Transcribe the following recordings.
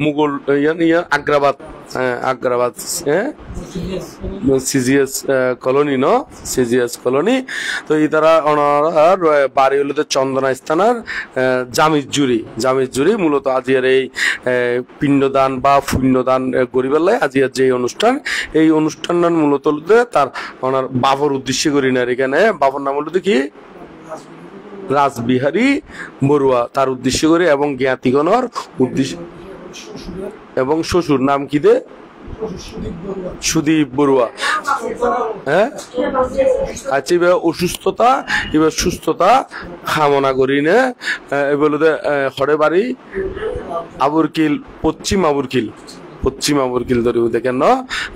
Mughal Agrabad Agrabad CGS colony ন CGS colony তো এই তারা ওনার বাড়ি হলো চন্দনা স্থানার জামিজজুরি মূলত আজিয়ার এই পিণ্ডদান বা পুণ্যদান গরিবেলায় আজিয়ার যে অনুষ্ঠান এই অনুষ্ঠানটা মূলত তার ওনার বাবার উদ্দেশ্যে করি না এখানে বাবার নাম হলো কি রাসবিহারী বড়ুয়া তার উদ্দেশ্য করে এবং জ্ঞাতিগণর উদ্দেশ্য এবং শ্বশুর নাম কি দে সুদীপ বড়ুয়া হ্যাঁ আচ্ছা এবার অসুস্থতা এবার সুস্থতা কামনা করি না এবার হরে বাড়ি আবুরকিল পশ্চিম আবুরকিল ধরে দেখেন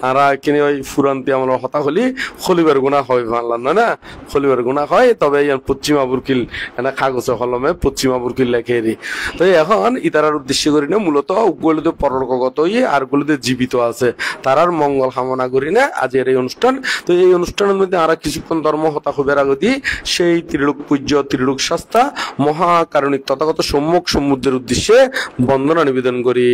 আর কিনে ওই ফুরান্তি আমরা হতা হলি খলিবার গুণা হয় মানলাম না খলিবার গুণা হয় তবে পশ্চিম আবুরকিল এটা কাগজে কলমে পশ্চিম আবুরকিল লেখে এরি তো এখন ইতারার উদ্দেশ্য করি না মূলত ওগুলোতে পরলোকগত আর গুলোতে জীবিত আছে তারার মঙ্গল কামনা করি না আজকের এই অনুষ্ঠান তো এই অনুষ্ঠানের মধ্যে আর কিছুক্ষণ ধর্ম হতা হবের আগতি সেই ত্রিলোক পূজ্য ত্রিলোক শাস্তা মহাকারণিক তথাগত সম্মুখ সমুদ্রের উদ্দেশ্যে বন্দনা নিবেদন করি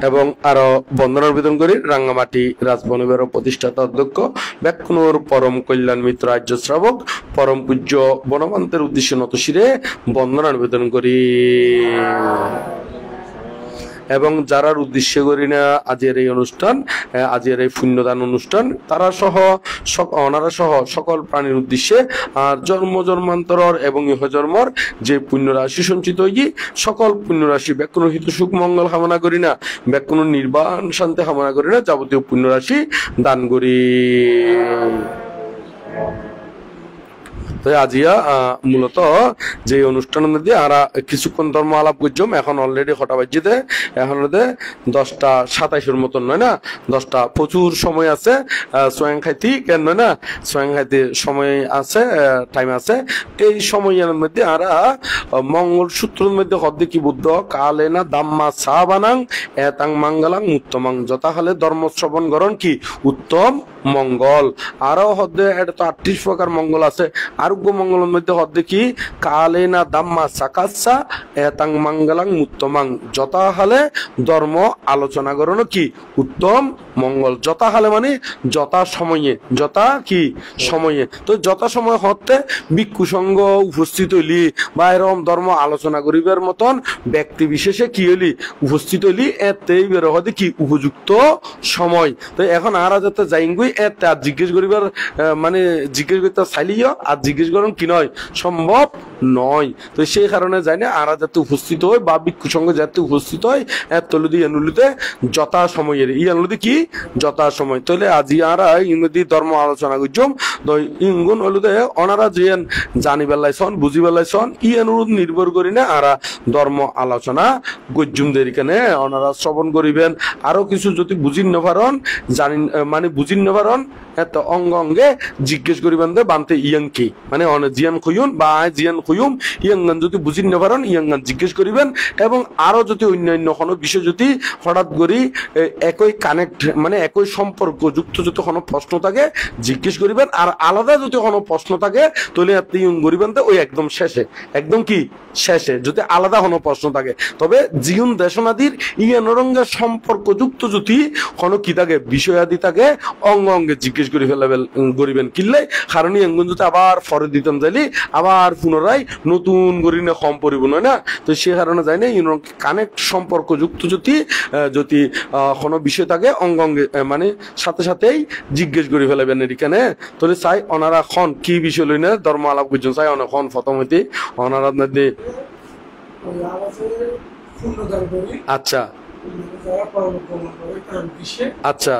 এবং আরো বন্দনা নিবেদন করি রাঙ্গামাটি রাজবনের প্রতিষ্ঠাতা অধ্যক্ষ ব্যাকুনুর পরম কল্যাণ মিত্র আর্য শ্রাবক পরম পূজ্য বনমান্তের উদ্দেশ্যে নতশিরে বন্দনা নিবেদন করি এবং যারার উদ্দেশ্য করি না আজের এই অনুষ্ঠান আজের এই পুণ্যদান অনুষ্ঠান ওনারা সহ সকল প্রাণীর উদ্দেশ্যে আর জন্মান্তর এবং ইহজন্মর যে পুণ্য রাশি সঞ্চিত হই সকল পুণ্য রাশি ব্যাকুণ হিত সুখ মঙ্গল কামনা করি না ব্যাকুণ নির্বাণ শান্তি কামনা করি না যাবতীয় পুণ্য রাশি দান করি তো আজিয়া মূলত যে অনুষ্ঠানের মধ্যে আর কিছুক্ষণ ধর্ম আলাপ করছম এখন অলরেডি হটা বাজিতে এখন 10:27 মতন নয় না 10টা প্রচুর সময় আছে স্বয়ং খাইতি কেন নয় না স্বয়ং খাইতে সময় আছে টাইম আছে এই সময়ের মধ্যে আর মঙ্গল সূত্রের মধ্যে হদ্দে কি বুদ্ধ কালে না দাম্মা সাবানাং এতাং মঙ্গলাং উত্তমাং যথা হলে ধর্ম শ্রবণ গ্রহণ কি উত্তম মঙ্গল আরো হদ্দে এটা তো 38 প্রকার মঙ্গল আছে আরোগ্য মঙ্গলের মধ্যে হদ্দে কি কালে না দাম্মা সাকাচ্ছা এতাং মঙ্গলাং উত্তমাং যথা হলে ধর্ম আলোচনা করণ কি উত্তম মঙ্গল যথা হলে মানে যথা সময়ে যথা কি সময়ে তো যথা সময় হতে ভিক্ষু সঙ্গ উপস্থিত হইলি বা এরকম ধর্ম আলোচনা করিবার মতন ব্যক্তি বিশেষে কি হইলি উপস্থিত হইলি এতেই বের হতে কি উপযুক্ত সময় তো এখন আর যাতে যাইঙ্গুই এতে আর জিজ্ঞেস করিবার মানে জিজ্ঞেস করতে চাইলিও আর জিজ্ঞেস করেন কি নয় সম্ভব নয় তো সেই কারণে যাই না আর যাতে উপস্থিত হয় বা ভিক্ষু সঙ্গ যাতে উপস্থিত হয় এত তলুদি এনুলিতে যথা সময়ের ইয়ানুলিতে কি যথা সময় তাহলে আজি আরা ইংরেজি ধর্ম আলোচনা করছম তো ইঙ্গুন হলুদে ওনারা যে জানি বেলাইছন বুঝি বেলাইছন অনুরোধ নির্ভর করি না আরা ধর্ম আলোচনা গজ্জুমদের এখানে ওনারা শ্রবণ করিবেন আরো কিছু যদি বুঝিন না পারন জানি মানে বুঝিন না পারন এত অঙ্গ অঙ্গে জিজ্ঞেস করিবেন দে বানতে ইয়াং কি মানে জিয়ান খুইউন বা জিয়ান খুইউম ইয়াঙ্গান যদি বুঝিন না পারন ইয়াঙ্গান জিজ্ঞেস করিবেন এবং আরো যদি অন্যান্য কোনো বিষয় যদি হঠাৎ করি একই কানেক্ট মানে একই সম্পর্ক যুক্ত যদি কোনো প্রশ্ন থাকে জিজ্ঞেস করিবেন আর আলাদা যদি কোনো প্রশ্ন থাকে তাহলে আপনি করিবেন তো ওই একদম শেষে একদম কি শেষে যদি আলাদা কোনো প্রশ্ন থাকে তবে জীবন দেশনাদির ইয়ানরঙ্গের সম্পর্ক যুক্ত যদি কোনো কি থাকে বিষয়াদি থাকে অঙ্গ অঙ্গে জিজ্ঞেস করে করিবেন কিনলে কারণ এঙ্গুন যদি আবার ফরে দিতাম যাইলি আবার পুনরায় নতুন করি না কম পরিব নয় না তো সে কারণে যাই না কানেক্ট সম্পর্ক যুক্ত যদি কোনো বিষয় থাকে অঙ্গ অঙ্গে মানে সাথে সাথেই জিজ্ঞেস করে ফেলাবেন এখানে তাহলে চাই ওনারা খন কি বিষয় লই না ধর্ম আলাপ করছেন চাই অনেক খন প্রথম হইতে ওনারা আপনাদের আচ্ছা আচ্ছা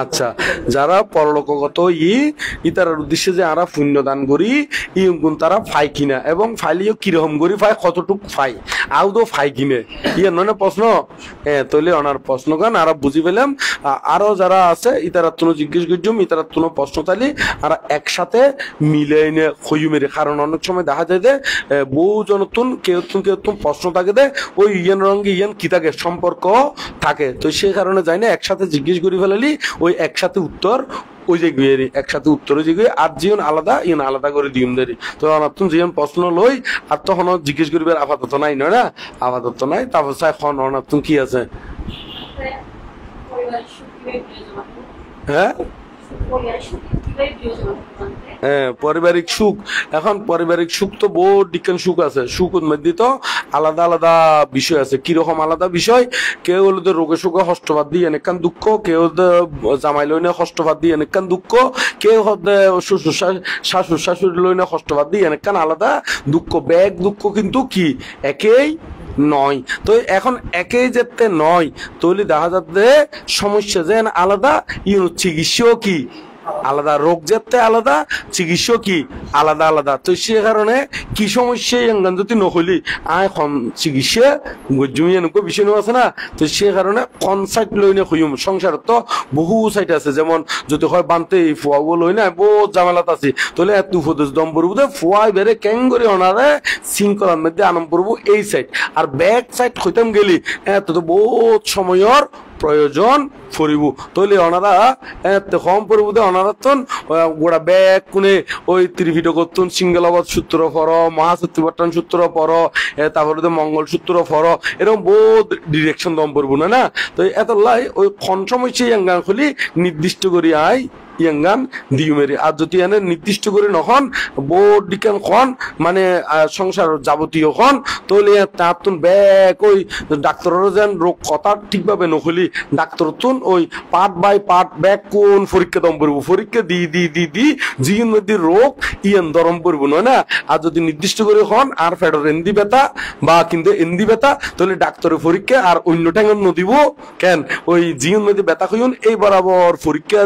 আচ্ছা যারা পরলোকগত ইতারার উদ্দেশ্যে যে আরা পুণ্যদান করি ইগুন তারা ফাই কিনা এবং ফাইলিও কিরকম করি ফাই কতটুক ফাই আউদো ফাই কিনে ইয়ে নয় প্রশ্ন তৈলে ওনার প্রশ্ন গান আরা বুঝি পেলাম আরো যারা আছে ইতারা তুনো জিজ্ঞেস করছুম ইতারা তুনো প্রশ্ন তালি আর একসাথে মিলে এনে হইউ মেরে কারণ অনেক সময় দেখা যায় যে বহু জনতুন কেউ প্রশ্ন থাকে দে ওই ইয়ান রঙে ইয়ান কি থাকে সম্পর্ক থাকে তো সেই কারণে যাই না একসাথে একসাথে জিজ্ঞেস করে ফেলালি ওই একসাথে উত্তর ওই যে গিয়ে একসাথে উত্তর যে গিয়ে আর জীবন আলাদা ইন আলাদা করে দিম দেরি তো অনাত্ম জীবন প্রশ্ন লই আর তখন জিজ্ঞেস করিবার আপাতত নাই নয় না আপাতত নাই তারপর চাই খন অনাত্ম কি আছে হ্যাঁ হ্যাঁ পারিবারিক সুখ এখন পারিবারিক সুখ তো বহু ডিকান সুখ আছে সুখের মধ্যে তো আলাদা আলাদা বিষয় আছে কিরকম আলাদা বিষয় কেউ হলো তো রোগে শোকে হস্তবাদ দিয়ে অনেকখান দুঃখ কেউ জামাই লইনে হস্তবাদ দিয়ে অনেকখান দুঃখ কেউ হতে শাশুড় শাশুড়ি লইনে হস্তবাদ দিয়ে অনেকখান আলাদা দুঃখ ব্যাগ দুঃখ কিন্তু কি একেই নয় তো এখন একেই যেতে নয় তাহলে দেখা যাচ্ছে সমস্যা যেন আলাদা চিকিৎসাও কি আলাদা রোগ যেতে আলাদা চিকিৎসা কি আলাদা আলাদা তো সে কারণে কি সমস্যা যদি নহলি এখন চিকিৎসা গজ্জমি এনেকুৱা বিষয় আছে না তো সে কারণে কোন সাইড লইনে খুঁজুম সংসারত তো বহু সাইড আছে যেমন যদি হয় বানতে ফুয়াবো লই না বহুত জামেলাত আছে তাহলে এত উপদেশ দম পড়ব ফুয়াই বেড়ে কেং করে ওনারে শৃঙ্খলার মধ্যে আনন্দ পড়ব এই সাইড আর ব্যাক সাইড হইতাম গেলি এত তো বহুত সময়ের প্রয়োজন ফরিব তৈলে ওনারা এত কম পরিব অনারাতন গোড়া ব্যাগ কোনে ওই ত্রিভিটো করতুন সিঙ্গলাবাদ সূত্র ফর মহাসত্যিবর্তন সূত্র পর তারপরে মঙ্গল সূত্র ফর এরকম বহুত ডিরেকশন দম পড়ব না তো এত লাই ওই খন সমস্যা ইয়াঙ্গান খুলি নির্দিষ্ট করি আয় ইয়াঙ্গান দিও মেরে আর যদি এনে নির্দিষ্ট করে নখন বোর্ড ডিকান খন মানে সংসার যাবতীয় খন তাহলে তার তুন ব্যাগ ওই ডাক্তারেরও যেন রোগ কথা ঠিকভাবে নখলি ডাক্তার তুন ওই পার্ট বাই পার্ট ব্যাগ কোন পরীক্ষা দম পড়ব পরীক্ষা দি জিন মধ্যে রোগ ইয়ান দরম পড়ব নয় না আর যদি নির্দিষ্ট করে হন আর ফেডর এন্দি ব্যথা বা কিন্তু এন্দি ব্যথা তাহলে ডাক্তারের পরীক্ষা আর অন্য ঠ্যাঙ্গন নদিব কেন ওই জিন মধ্যে ব্যথা হইন এই বরাবর পরীক্ষা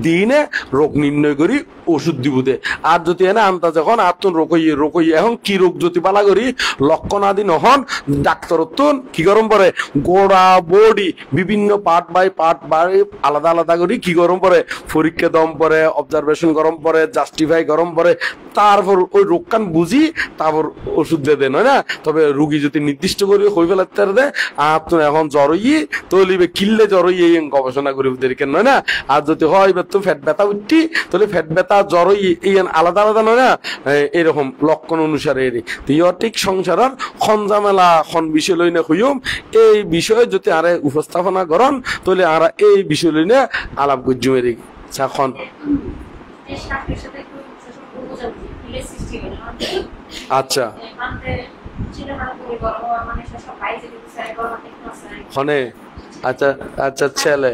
দিনে রোগ নির্ণয় করি ওষুধ দিব দে আর যদি এনে আনতা যখন আতুন রোগ হই এখন কি রোগ যদি পালা করি লক্ষণ আদি নহন ডাক্তার তুন কি গরম পরে গোড়া বডি বিভিন্ন পার্ট বাই পার্ট বাই আলাদা আলাদা করি কি গরম পরে পরীক্ষা দম পরে অবজারভেশন গরম পরে জাস্টিফাই গরম পরে তারপর ওই রোগকান বুঝি তারপর ওষুধ দিয়ে দেন হয় না তবে রুগী যদি নির্দিষ্ট করে হয়ে ফেলাতে দে আতুন এখন জ্বর হই তলিবে কিল্লে জ্বর হই এই গবেষণা করি কেন নয় না আর যদি হয় তো ফ্যাট ব্যথা উঠি তাহলে ফ্যাট ব্যথা জ্বর এই আলাদা আলাদা নয় না এরকম লক্ষণ অনুসারে ঠিক সংসারের খন জামেলা খন বিষয় লইনে হইম এই বিষয়ে যদি আরে উপস্থাপনা করেন তাহলে আরা এই বিষয় লইনে আলাপ গুজ্জু মেরি খন আচ্ছা হনে আচ্ছা আচ্ছা ছেলে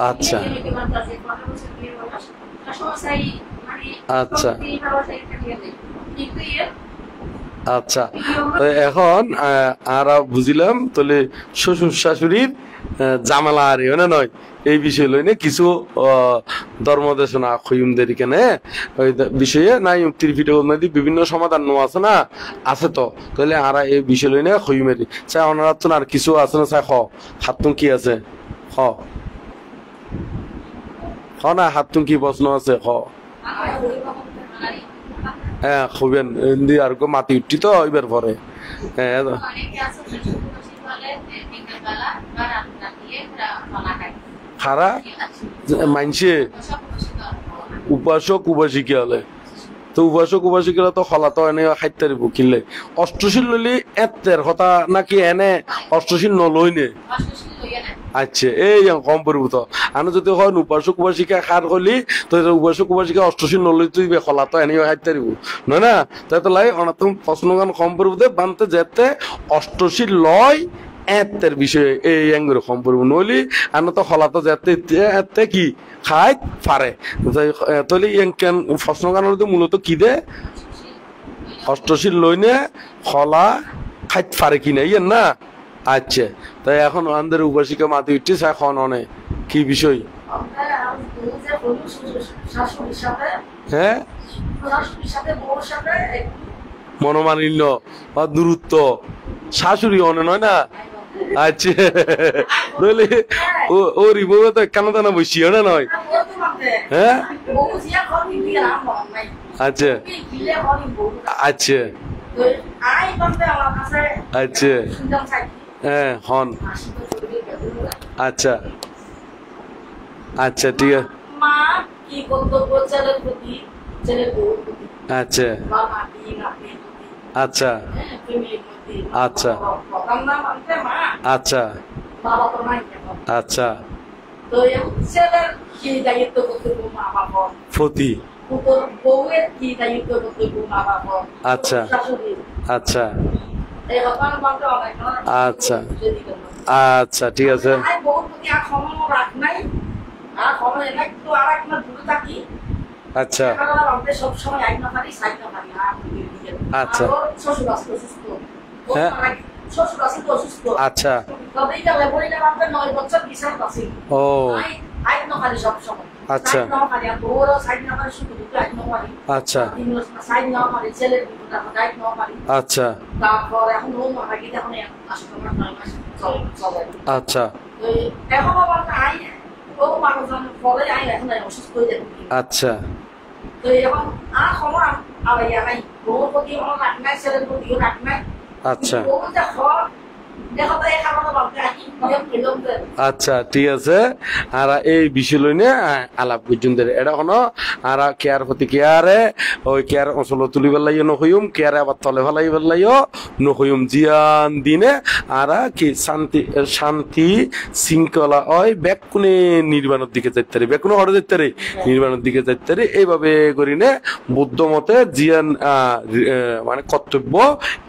আচ্ছা আচ্ছা আচ্ছা এখন আর বুঝিলাম তাহলে শ্বশুর শাশুড়ির জামেলা আর না নয় এই বিষয় লইনে কিছু ধর্মদেশনা খয়ুমদের কেনে ওই বিষয়ে নাই ত্রিপিটক নদী বিভিন্ন সমাধান নো আছে না আছে তো তাহলে আর এই বিষয় লইনে খয়ুমেরি চাই ওনারা তো আর কিছু আছে না চাই হাতুন কি আছে না হাতুন কি প্রশ্ন আছে হ্যাঁ খুবেন আর মাটি উঠি তো এবার পরে হ্যাঁ খারা মানছে উপাসক উপাসিকা হলে তো উপাসক উপাসিকা তো খলা তো এনে খাইতে কিনলে অষ্টশীল লইলি এতের কথা নাকি এনে অষ্টশীল নলইনে আচ্ছা এই কম পড়ব তো আনো যদি হয় উপাসক উপাসিকা খার করলি তো উপাসক উপাসিকা অষ্টশীল নলই তুই খলা তো এনে খাইতে নয় না তাই তো লাই অনাতম প্রশ্নগান কম পড়ব দে বানতে যেতে অষ্টশীল লয় এতের বিষয়ে এই অ্যাঙ্গুর কম পড়ব নইলি আনো তো খলা তো যেতে এতে কি খাই পারে তাহলে প্রশ্নগান মূলত কি দে অষ্টশীল লইনে খলা খাইত পারে কিনা ইয়েন না আচ্ছা তাই এখন আমাদের উপাসিকা মাতি উঠছে এখন অনেক কি বিষয় হ্যাঁ মনোমালিন্য বা দূরত্ব শাশুড়ি অনে নয় না আচ্ছা তাহলে ও রিমোভে তো কেন তেন বসি না নয় হ্যাঁ আচ্ছা আচ্ছা আচ্ছা হ্যাঁ হন আচ্ছা আচ্ছা ঠিক আছে মা কি কর্তব্য ছেলের প্রতি ছেলের বউর প্রতি আচ্ছা বা নাতি নাতনির প্রতি আচ্ছা ফ্যামিলির প্রতি আচ্ছা প্রধান না মানতে মা আচ্ছা বাবা তো নাই কেন আচ্ছা তো ছেলের কি দায়িত্ব কর্তব্য মা বাবার ফতি পুত্র বউয়ের কি দায়িত্ব কর্তব্য মা বাবার আচ্ছা শাশুড়ির আচ্ছা এই হতান বান্ধব অনেক আচ্ছা আচ্ছা ঠিক আছে আই বউর প্রতি আর ক্ষমা রাখ নাই আর ক্ষমা এনে একটু আর এক না দূরে থাকি আচ্ছা সব সময় আইন না পারি সাইড না পারি আচ্ছা শ্বশুর আসতে অসুস্থ হ্যাঁ শ্বশুর আসতে অসুস্থ আচ্ছা তবে এটা লেবরিটা আমাদের 9 বছর বিছানা আছে ও আইন না পারি সব সময় আচ্ছা না পারি আর বড় সাইড না পারি শুধু দুটো আইন না পারি আচ্ছা সাইড না পারি ছেলের দুটো আইন না পারি আচ্ছা তারপর এখন ও মারা গিয়ে এখন আসলে 9 মাস চলে আচ্ছা এখন আমার আইন ও মানুষজন পরে আইন এখন অসুস্থ হয়ে যাবে আচ্ছা তো এখন আর ক্ষমা আর ইয়া নাই বউর প্রতি আমার রাখ নাই ছেলের প্রতিও রাখ নাই আচ্ছা বউটা ঘর দেখো তো এখানে বলতে আচ্ছা ঠিক আছে আর এই বিষয় লইনে আলাপ পর্যন্ত এটা কোনো আর কেয়ার প্রতি কেয়ারে ওই কেয়ার অঞ্চল তুলিবার লাইও নহইম কেয়ারে আবার তলে ফেলাইবার লাইও নহইম জিয়ান দিনে আর কি শান্তি শান্তি শৃঙ্খলা ওই ব্যাকুনে নির্বাণের দিকে যাইতে রে ব্যাকুনে হরে যাইতে রে নির্বাণের দিকে যাইতে রে এইভাবে করিনে বুদ্ধ মতে জিয়ান মানে কর্তব্য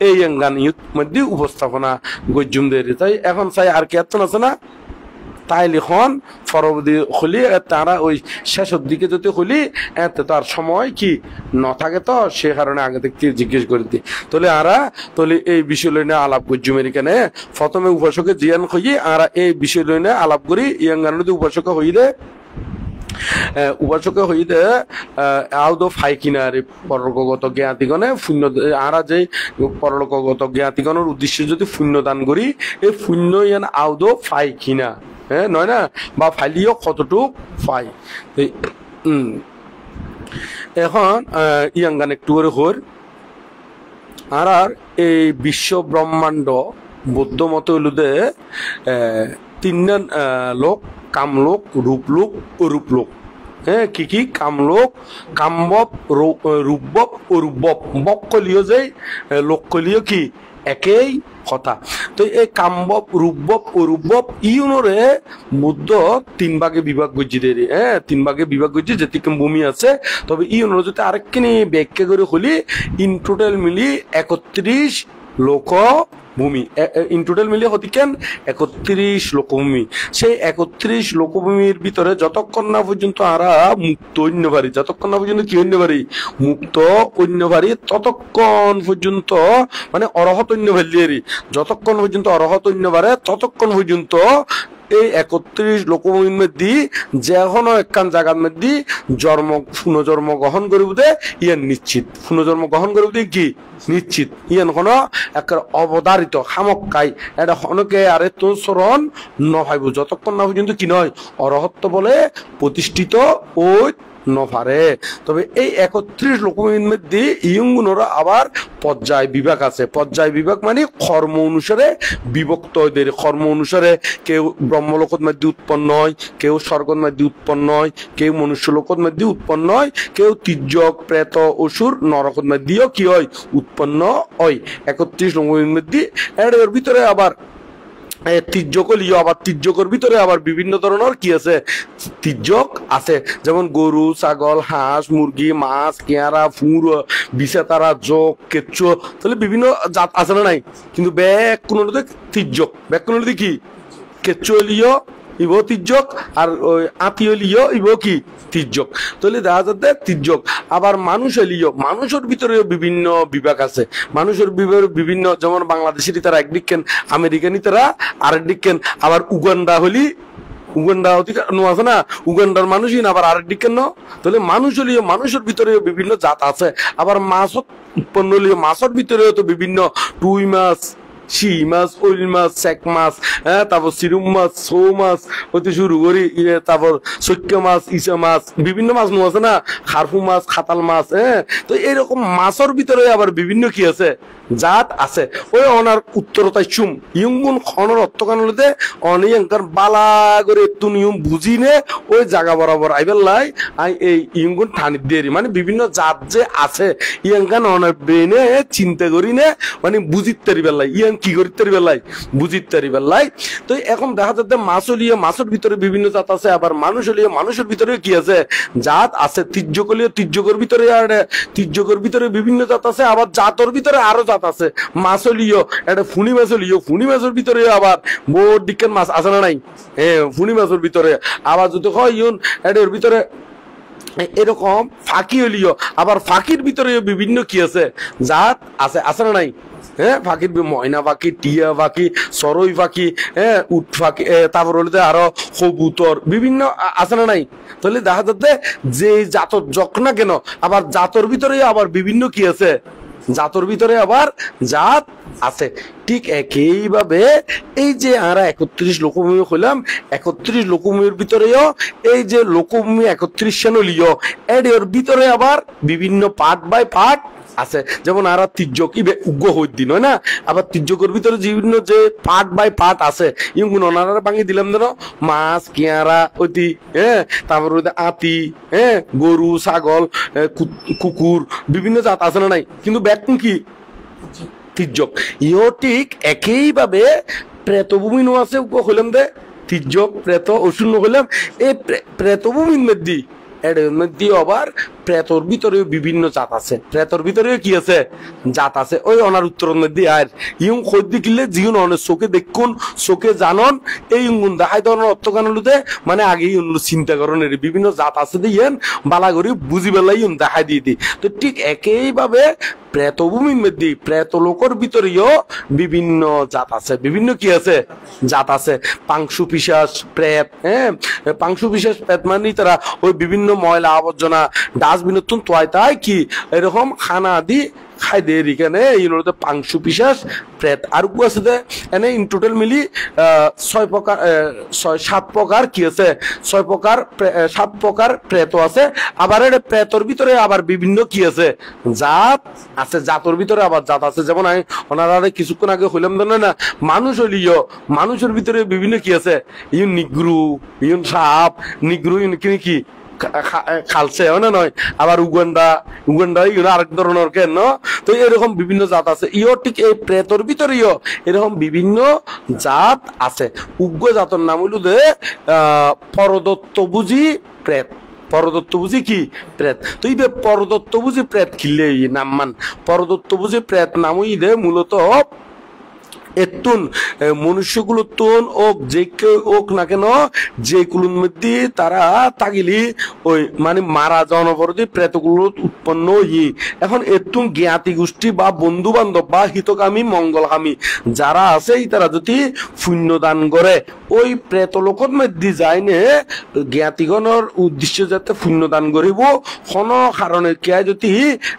এই গান মধ্যে উপস্থাপনা গজ্জুমদের তাই এখন চাই আর কি এত আছে না তাই লিখন পরবর্তী খুলি তারা ওই শেষের দিকে যদি খুলি এতে তার সময় কি ন থাকে তো সে কারণে আগে থেকে জিজ্ঞেস করে দিই তাহলে আরা তাহলে এই বিষয় লইনে আলাপ গজ্জুমের এখানে প্রথমে উপাসকে জিয়ান খুঁজি আরা এই বিষয় লইনে আলাপ করি ইয়াং গান উপাসকে হই দে উপাসকে হইতে আউদো ফাইকিনারে পরলোকগত জ্ঞাতিগণে পুণ্য আরা যে পরলোকগত জ্ঞাতিগণের উদ্দেশ্যে যদি পুণ্য দান করি এই পুণ্য ইয়ান আউদো ফাইকিনা হ্যাঁ নয় না বা ফাইলিও কতটুক পাই এখন ইয়াং গান একটু করে হর আর এই বিশ্ব ব্রহ্মাণ্ড বৌদ্ধ মত হইলুদে তিনজন লোক কামলোক রূপলোক অরূপলোক হ্যাঁ কি কামলোক কামবপ রূপবপ অরূপবপ বপ কলিও যে লোক কলিও কি একেই কথা তো এই কামবপ রূপবপ অরূপবপ ইউনরে বুদ্ধ তিন ভাগে বিভাগ করছি দেরি হ্যাঁ তিন ভাগে বিভাগ করছি যেতিকে ভূমি আছে তবে ইউনরে যদি আরেকখানি ব্যাখ্যা করে হলি ইন টোটাল মিলি 31 লোক ভূমি ইন টোটাল মিলিয়ে হতিকেন 31 লোকভূমি সেই 31 লোকভূমির ভিতরে যতক্ষণ না পর্যন্ত আরা মুক্ত অন্য পারি যতক্ষণ না পর্যন্ত কি অন্য পারি মুক্ত অন্য পারি ততক্ষণ পর্যন্ত মানে অরহত অন্য ভাল্লিয়ারি যতক্ষণ পর্যন্ত অরহত অন্য পারে ততক্ষণ পর্যন্ত এই 31 লোকভূমির মধ্যে যে কোনো একখান জায়গার মধ্যে পুনর্জন্ম গ্রহণ করিব দে ইয়ান নিশ্চিত পুনর্জন্ম গ্রহণ করিব দে কি নিশ্চিত ইয়ান কোন এক অবধারিত খামক্কাই এটা হনকে আরে তো চরণ নভাইব যতক্ষণ না পর্যন্ত কি নয় অরহত্ব বলে প্রতিষ্ঠিত ওই নফারে তবে এই 31 লোকভূমির মধ্যে ইয়ংগুণরা আবার পর্যায় বিভাগ আছে পর্যায় বিভাগ মানে কর্ম অনুসারে বিভক্ত এদের কর্ম অনুসারে কেউ ব্রহ্মলোকত মধ্যে উৎপন্ন হয় কেউ স্বর্গত মধ্যে উৎপন্ন হয় কেউ মনুষ্য লোকত মধ্যে উৎপন্ন হয় কেউ তির্যক প্রেত অসুর নরকত মধ্যেও কি হয় উৎপন্ন হয় 31 লোকভূমির মধ্যে এর ভিতরে আবার তির্যকলিও আবার তির্যকের ভিতরে আবার বিভিন্ন ধরনের কি আছে তির্যক আছে যেমন গরু ছাগল হাঁস মুরগি মাছ কেয়ারা ফুর বিছেতারা যোগ কেঁচো তাহলে বিভিন্ন জাত আছে না নাই কিন্তু ব্যাগ কোন তির্যক কোন কি কেঁচো লিও ইব তির্যক আর ওই আতিলিও ইব কি তির্যক তাহলে দেখা যাচ্ছে তির্যক আবার মানুষ এলিও মানুষের ভিতরেও বিভিন্ন বিভাগ আছে মানুষের বিভিন্ন যেমন বাংলাদেশেরই তারা একদিকেন আমেরিকানি তারা আরেক দিকেন আবার উগান্ডা হলি উগান্ডা আছে না উগান্ডার মানুষই না আবার আরেক দিকেন তাহলে মানুষ হলিও মানুষের ভিতরেও বিভিন্ন জাত আছে আবার মাছ উৎপন্ন হলিও মাছের ভিতরেও তো বিভিন্ন রুই মাছ শিং মাছ, ওল মাছ, চেক মাছ, হ্যাঁ, তারপর সিরুম মাছ, ছৌ মাছ হইতে শুরু করি, তারপর সৈক্য মাছ, ইচা মাছ, বিভিন্ন মাছ নো আছে না, খারফু মাছ, খাতাল মাছ, হ্যাঁ। তো এরকম মাছের ভিতরে আবার বিভিন্ন কি আছে, জাত আছে। ওই অনার উত্তরতায় চুম ইয়ুন খনর অর্থকানলতে অনিয়ঙ্কার বালা করে একটু নিয়ম বুঝি নে ওই জায়গা বরাবর আইবার লাই আই এই ইয়ুন ঠানি দিয়ে মানে বিভিন্ন জাত যে আছে ইয়াঙ্কান অনার ব্রেনে চিন্তা করি নে মানে বুঝিতে পারিবার লাই, ইয়াং কি করিতে পারিবার লাই, বুঝিতে পারিবার লাই। তো এখন দেখা যাচ্ছে মাছ হলিয়ে মাছের ভিতরে বিভিন্ন জাত আছে, আবার মানুষ হলিয়ে মানুষের ভিতরে কি আছে, জাত আছে। তির্যক হলিয়ে তির্যকের ভিতরে আর তির্যকের ভিতরে বিভিন্ন জাত আছে, আবার জাতর ভিতরে আরো জাত আছে। মাছ হলিও একটা ফুনি মাছ হলিও ফুনি মাছের ভিতরে আবার বোর ডিকেন মাছ আছে না নাই, হ্যাঁ, ফুনি মাছের ভিতরে আবার যদি হয় ইউন এটার ভিতরে এরকম ফাঁকি হলিও আবার ফাঁকির ভিতরে বিভিন্ন কি আছে, জাত আছে, আছে না নাই, হ্যাঁ। ফাঁকির ময়না পাখি, টিয়া পাখি, সরই পাখি, হ্যাঁ, উট পাখি, তারপর হলে আরো কবুতর বিভিন্ন আছে না নাই। তাহলে দেখা যাচ্ছে যে জাতর যক না কেন আবার জাতর ভিতরে আবার বিভিন্ন কি আছে, জাতর ভিতরে আবার জাত আছে। ঠিক একইভাবে এই যে আমরা 31 লোকভূমি হইলাম, 31 লোকভূমির ভিতরেও এই যে লোকভূমি 31 শ্রেণীয় এর ভিতরে আবার বিভিন্ন পার্ট বাই পার্ট আছে। যেমন আর তির্যক উগ্র হই দিন হয় না, আবার তির্যকের ভিতরে বিভিন্ন যে পার্ট বাই পার্ট আছে ইগুন ওনারা ভাঙি দিলাম ধরো মাছ, কিয়ারা, অতি, হ্যাঁ, তারপর আতি, হ্যাঁ, গরু, ছাগল, কুকুর, বিভিন্ন জাত আছে না নাই। কিন্তু ব্যাকুম কি তির্যক ইও ঠিক একইভাবে প্রেতভূমি নো আছে উগ্র হইলাম দে তির্যক প্রেত অশূন্য হইলাম। এই প্রেতভূমির মধ্যে এর মধ্যে আবার প্রেতর ভিতরে বিভিন্ন জাত আছে, প্রেতর ভিতরে কি আছে, জাত আছে। ওই অনার উত্তরের মধ্যে আর ইউং খোঁজ দিলে জিউন অনেক চোখে দেখুন, চোখে জানন এই ইঙ্গুন দেখাই ধরনের অর্থ কানলুতে মানে আগে চিন্তা করণের বিভিন্ন জাত আছে দিয়ে বালা করে বুঝি বেলাই দেখাই দিয়ে দিই। তো ঠিক একইভাবে প্রেতভূমির মধ্যে প্রেত লোকের ভিতরেও বিভিন্ন জাত আছে, বিভিন্ন কি আছে, জাত আছে। পাংশু পিশাচ প্রেত, হ্যাঁ, পাংশু পিশাচ প্রেত মানে তারা ওই বিভিন্ন ময়লা আবর্জনা ডাস্টবিনের তুন তোয়াই তাই কি এরকম খানা আদি খাই দিয়ে এখানে ইউনোতে পাংশু পিশাচ প্রেত আর কু আছে যে এনে ইন টোটাল মিলি 6 প্রকার 7 প্রকার কি আছে, 6 প্রকার 7 প্রকার প্রেত আছে। আবার এর প্রেতর ভিতরে আবার বিভিন্ন কি আছে, জাত আছে, জাতর ভিতরে আবার জাত আছে। যেমন আমি ওনারা কিছুক্ষণ আগে হইলাম না মানুষ হলিও মানুষের ভিতরে বিভিন্ন কি আছে, ইউন নিগ্রু, ইউন সাপ, নিগ্রু ইউন কি খালছে হয় না নয়, আবার উগান্ডা আরেক ধরনের কেন। তো এরকম বিভিন্ন জাত আছে। ইও ঠিক এই প্রেতর ভিতরেও এরকম বিভিন্ন জাত আছে। উগ্র জাতর নাম হইল যে পরদত্ত বুঝি প্রেত, পরদত্ত বুঝি কি প্রেত। তো এই পরদত্ত বুঝি প্রেত খিলে নাম মান পরদত্ত বুঝি প্রেত নাম দে মূলত এতুন মনুষ্যগুলো তুন ওক যে কেউ ওক না কেন যেগুলোর মধ্যে তারা তাগিলি ওই মানে মারা যাওয়ার পর যে প্রেতগুলো উৎপন্ন হই। এখন এতুন জ্ঞাতি গোষ্ঠী বা বন্ধু বান্ধব বা হিতকামী মঙ্গলকামী যারা আছে তারা যদি পুণ্যদান করে ওই প্রেত লোকের মধ্যে যায়নে জ্ঞাতিগণের উদ্দেশ্য যাতে পুণ্যদান করিব কোনো কারণে কে যদি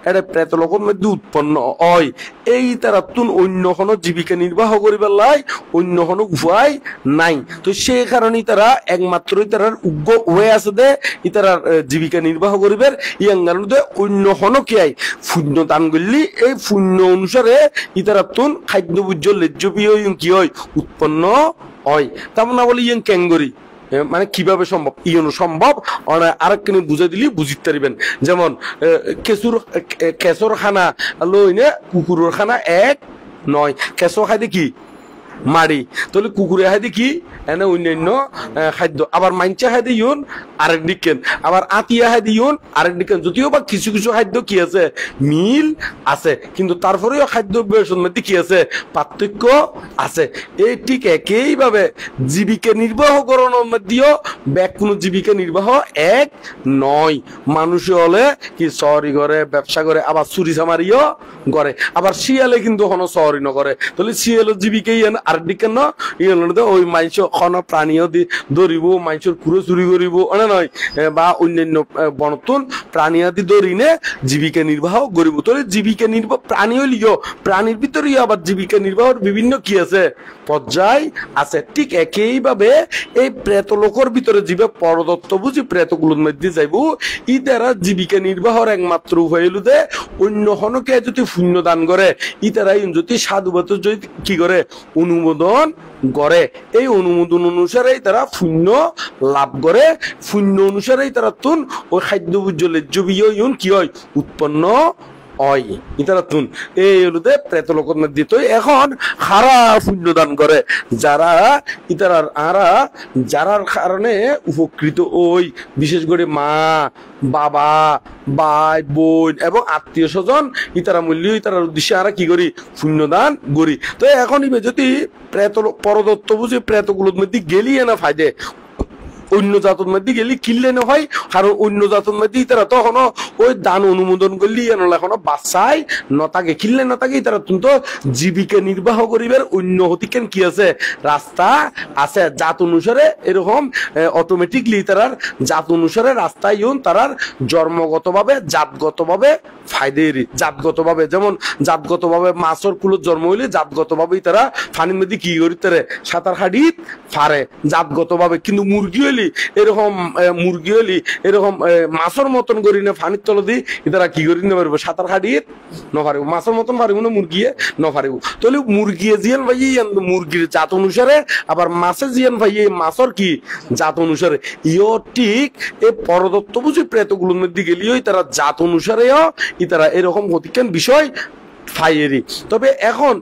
এটা প্রেত লোকের মধ্যে উৎপন্ন হয় এই তারা তুন অন্য কোনো জীবিকা নির্বাহ করিবার লাই অন্য কোনো উপায় নাই। তো সেই কারণে তারা একমাত্রই তার উগ্র হয়ে আছে দে তারা জীবিকা নির্বাহ করিবার ইয়াঙ্গানুদে অন্য কোনো কে পুণ্য দান করলি এই পুণ্য অনুসারে ইতারা তুন খাদ্য বুঝ লেজ্জপীয় কি হয় উৎপন্ন হয়। তেমন না বলে ইয়ং ক্যাঙ্গরি মানে কিভাবে সম্ভব ইয়নো সম্ভব আরেকখানে বুঝে দিলি বুঝিতে পারিবেন। যেমন কেঁচুর খানা লইনে কুকুরের খানা এক নয়, কেঁচো খাই দেখি মারি তাহলে কুকুরে খাই দেখি এনে অন্যান্য খাদ্য, আবার মাইনচা খাই দিন আরেক দিকেন, আবার আতিয়া খাই দিন আরেক দিকেন। যদিও বা কিছু কিছু খাদ্য কি আছে মিল আছে কিন্তু তারপরেও খাদ্য অভ্যাসের মধ্যে কি আছে পার্থক্য আছে। এই ঠিক একইভাবে জীবিকা নির্বাহ করানোর মধ্যেও ব্যাক কোনো জীবিকা নির্বাহ এক নয়। মানুষ হলে কি শহরি করে ব্যবসা করে আবার চুরি চামারিও করে, আবার শিয়ালে কিন্তু কোনো শহরি নকরে। তাহলে শিয়ালের জীবিকাই আর দিকে ন ইয়ে ওই মাংস খন প্রাণীও ধরিব মাংসর কুড়ো চুরি করিব অনে নয় বা অন্যান্য বনতুন প্রাণী আদি ধরিনে জীবিকা নির্বাহ করিব তাহলে জীবিকা নির্বাহ প্রাণী হইলিও প্রাণীর ভিতরে আবার জীবিকা নির্বাহের বিভিন্ন কি আছে পর্যায় আছে ঠিক একইভাবে এই প্রেত লোকের ভিতরে জীবে পরদত্ত বুঝি প্রেতগুলোর মধ্যে যাইব ই দ্বারা জীবিকা নির্বাহের একমাত্র উপায় হলো যে অন্য হনকে যদি পুণ্য দান করে ই তারা যদি সাধুবাদ যদি কি করে অনুমোদন করে এই অনুমোদন অনুসারে তারা পুণ্য লাভ করে পুণ্য অনুসারে তারা তুন ওই খাদ্য লেজ্জ বিয়ে কি হয় উৎপন্ন হয় ইতারা তুন এই হলুদে প্রেত লোকের মধ্যে তো এখন হারা পুণ্য দান করে যারা ইতারার আরা যারার কারণে উপকৃত ওই বিশেষ করে মা বাবা ভাই বোন এবং আত্মীয় স্বজন ইতারা মূল্য ইতারার উদ্দেশ্যে আমরা কি করি পুণ্যদান করি তো এখন যদি প্রেত পরদত্ত বুঝে প্রেতগুলোর মধ্যে গেলিয়ে না ফায়দে অন্য জাতের মধ্যে গেলি কিনলে না হয় কারণ অন্য জাতের মধ্যে তারা তখন ওই দান অনুমোদন করলি এখনো বাচ্চাই নতাকে কিনলে না থাকে তারা তো জীবিকা নির্বাহ করিবার অন্য হতিকেন কি আছে রাস্তা আছে জাত অনুসারে এরকম অটোমেটিকলি তারার জাত অনুসারে রাস্তায় তারার জন্মগতভাবে জাতগতভাবে ফায়দের জাতগতভাবে যেমন জাতগতভাবে মাছর কুলোর জন্ম হইলে জাতগতভাবেই তারা ফানির মধ্যে কি করি তারে সাঁতার হাড়িত ফারে জাতগতভাবে কিন্তু মুরগি হইলি এরকম মুরগি হইলি এরকম মাছের মতন করি না ফানির তল দি তারা কি করি না পারবো সাঁতার হাড়িত নপারিব মাছের মতন পারিব না মুরগিয়ে নপারিব তাহলে মুরগিয়ে জিয়ান ভাই মুরগির জাত অনুসারে আবার মাছে জিয়ান ভাই মাছের কি জাত অনুসারে ইও ঠিক এই পরদত্ত বুঝি প্রেতগুলোর মধ্যে গেলিও তারা জাত অনুসারেও ইতারা এরকম হতিকেন বিষয় ফাইয়েরি তবে এখন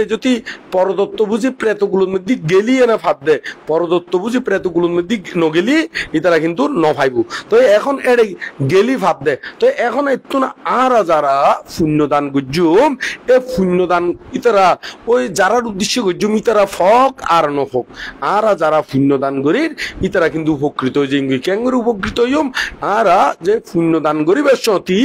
যদি পরদত্ত বুঝি প্রেতগুলোর মধ্যে গেলি না ফাঁদ দে পরদত্ত বুঝি প্রেতগুলোর মধ্যে নগেলি ইতারা কিন্তু নভাইব তো এখন এড়ে গেলি ফাঁদ দে তো এখন একটু না আর যারা পুণ্যদান গুজুম এ পুণ্যদান ইতারা ওই যারার উদ্দেশ্য গুজুম ইতারা ফক আর নফক আর যারা পুণ্যদান করির ইতারা কিন্তু উপকৃত হয়ে যাই কেঙ্গুর উপকৃত হইম আর যে পুণ্যদান করিবার সতী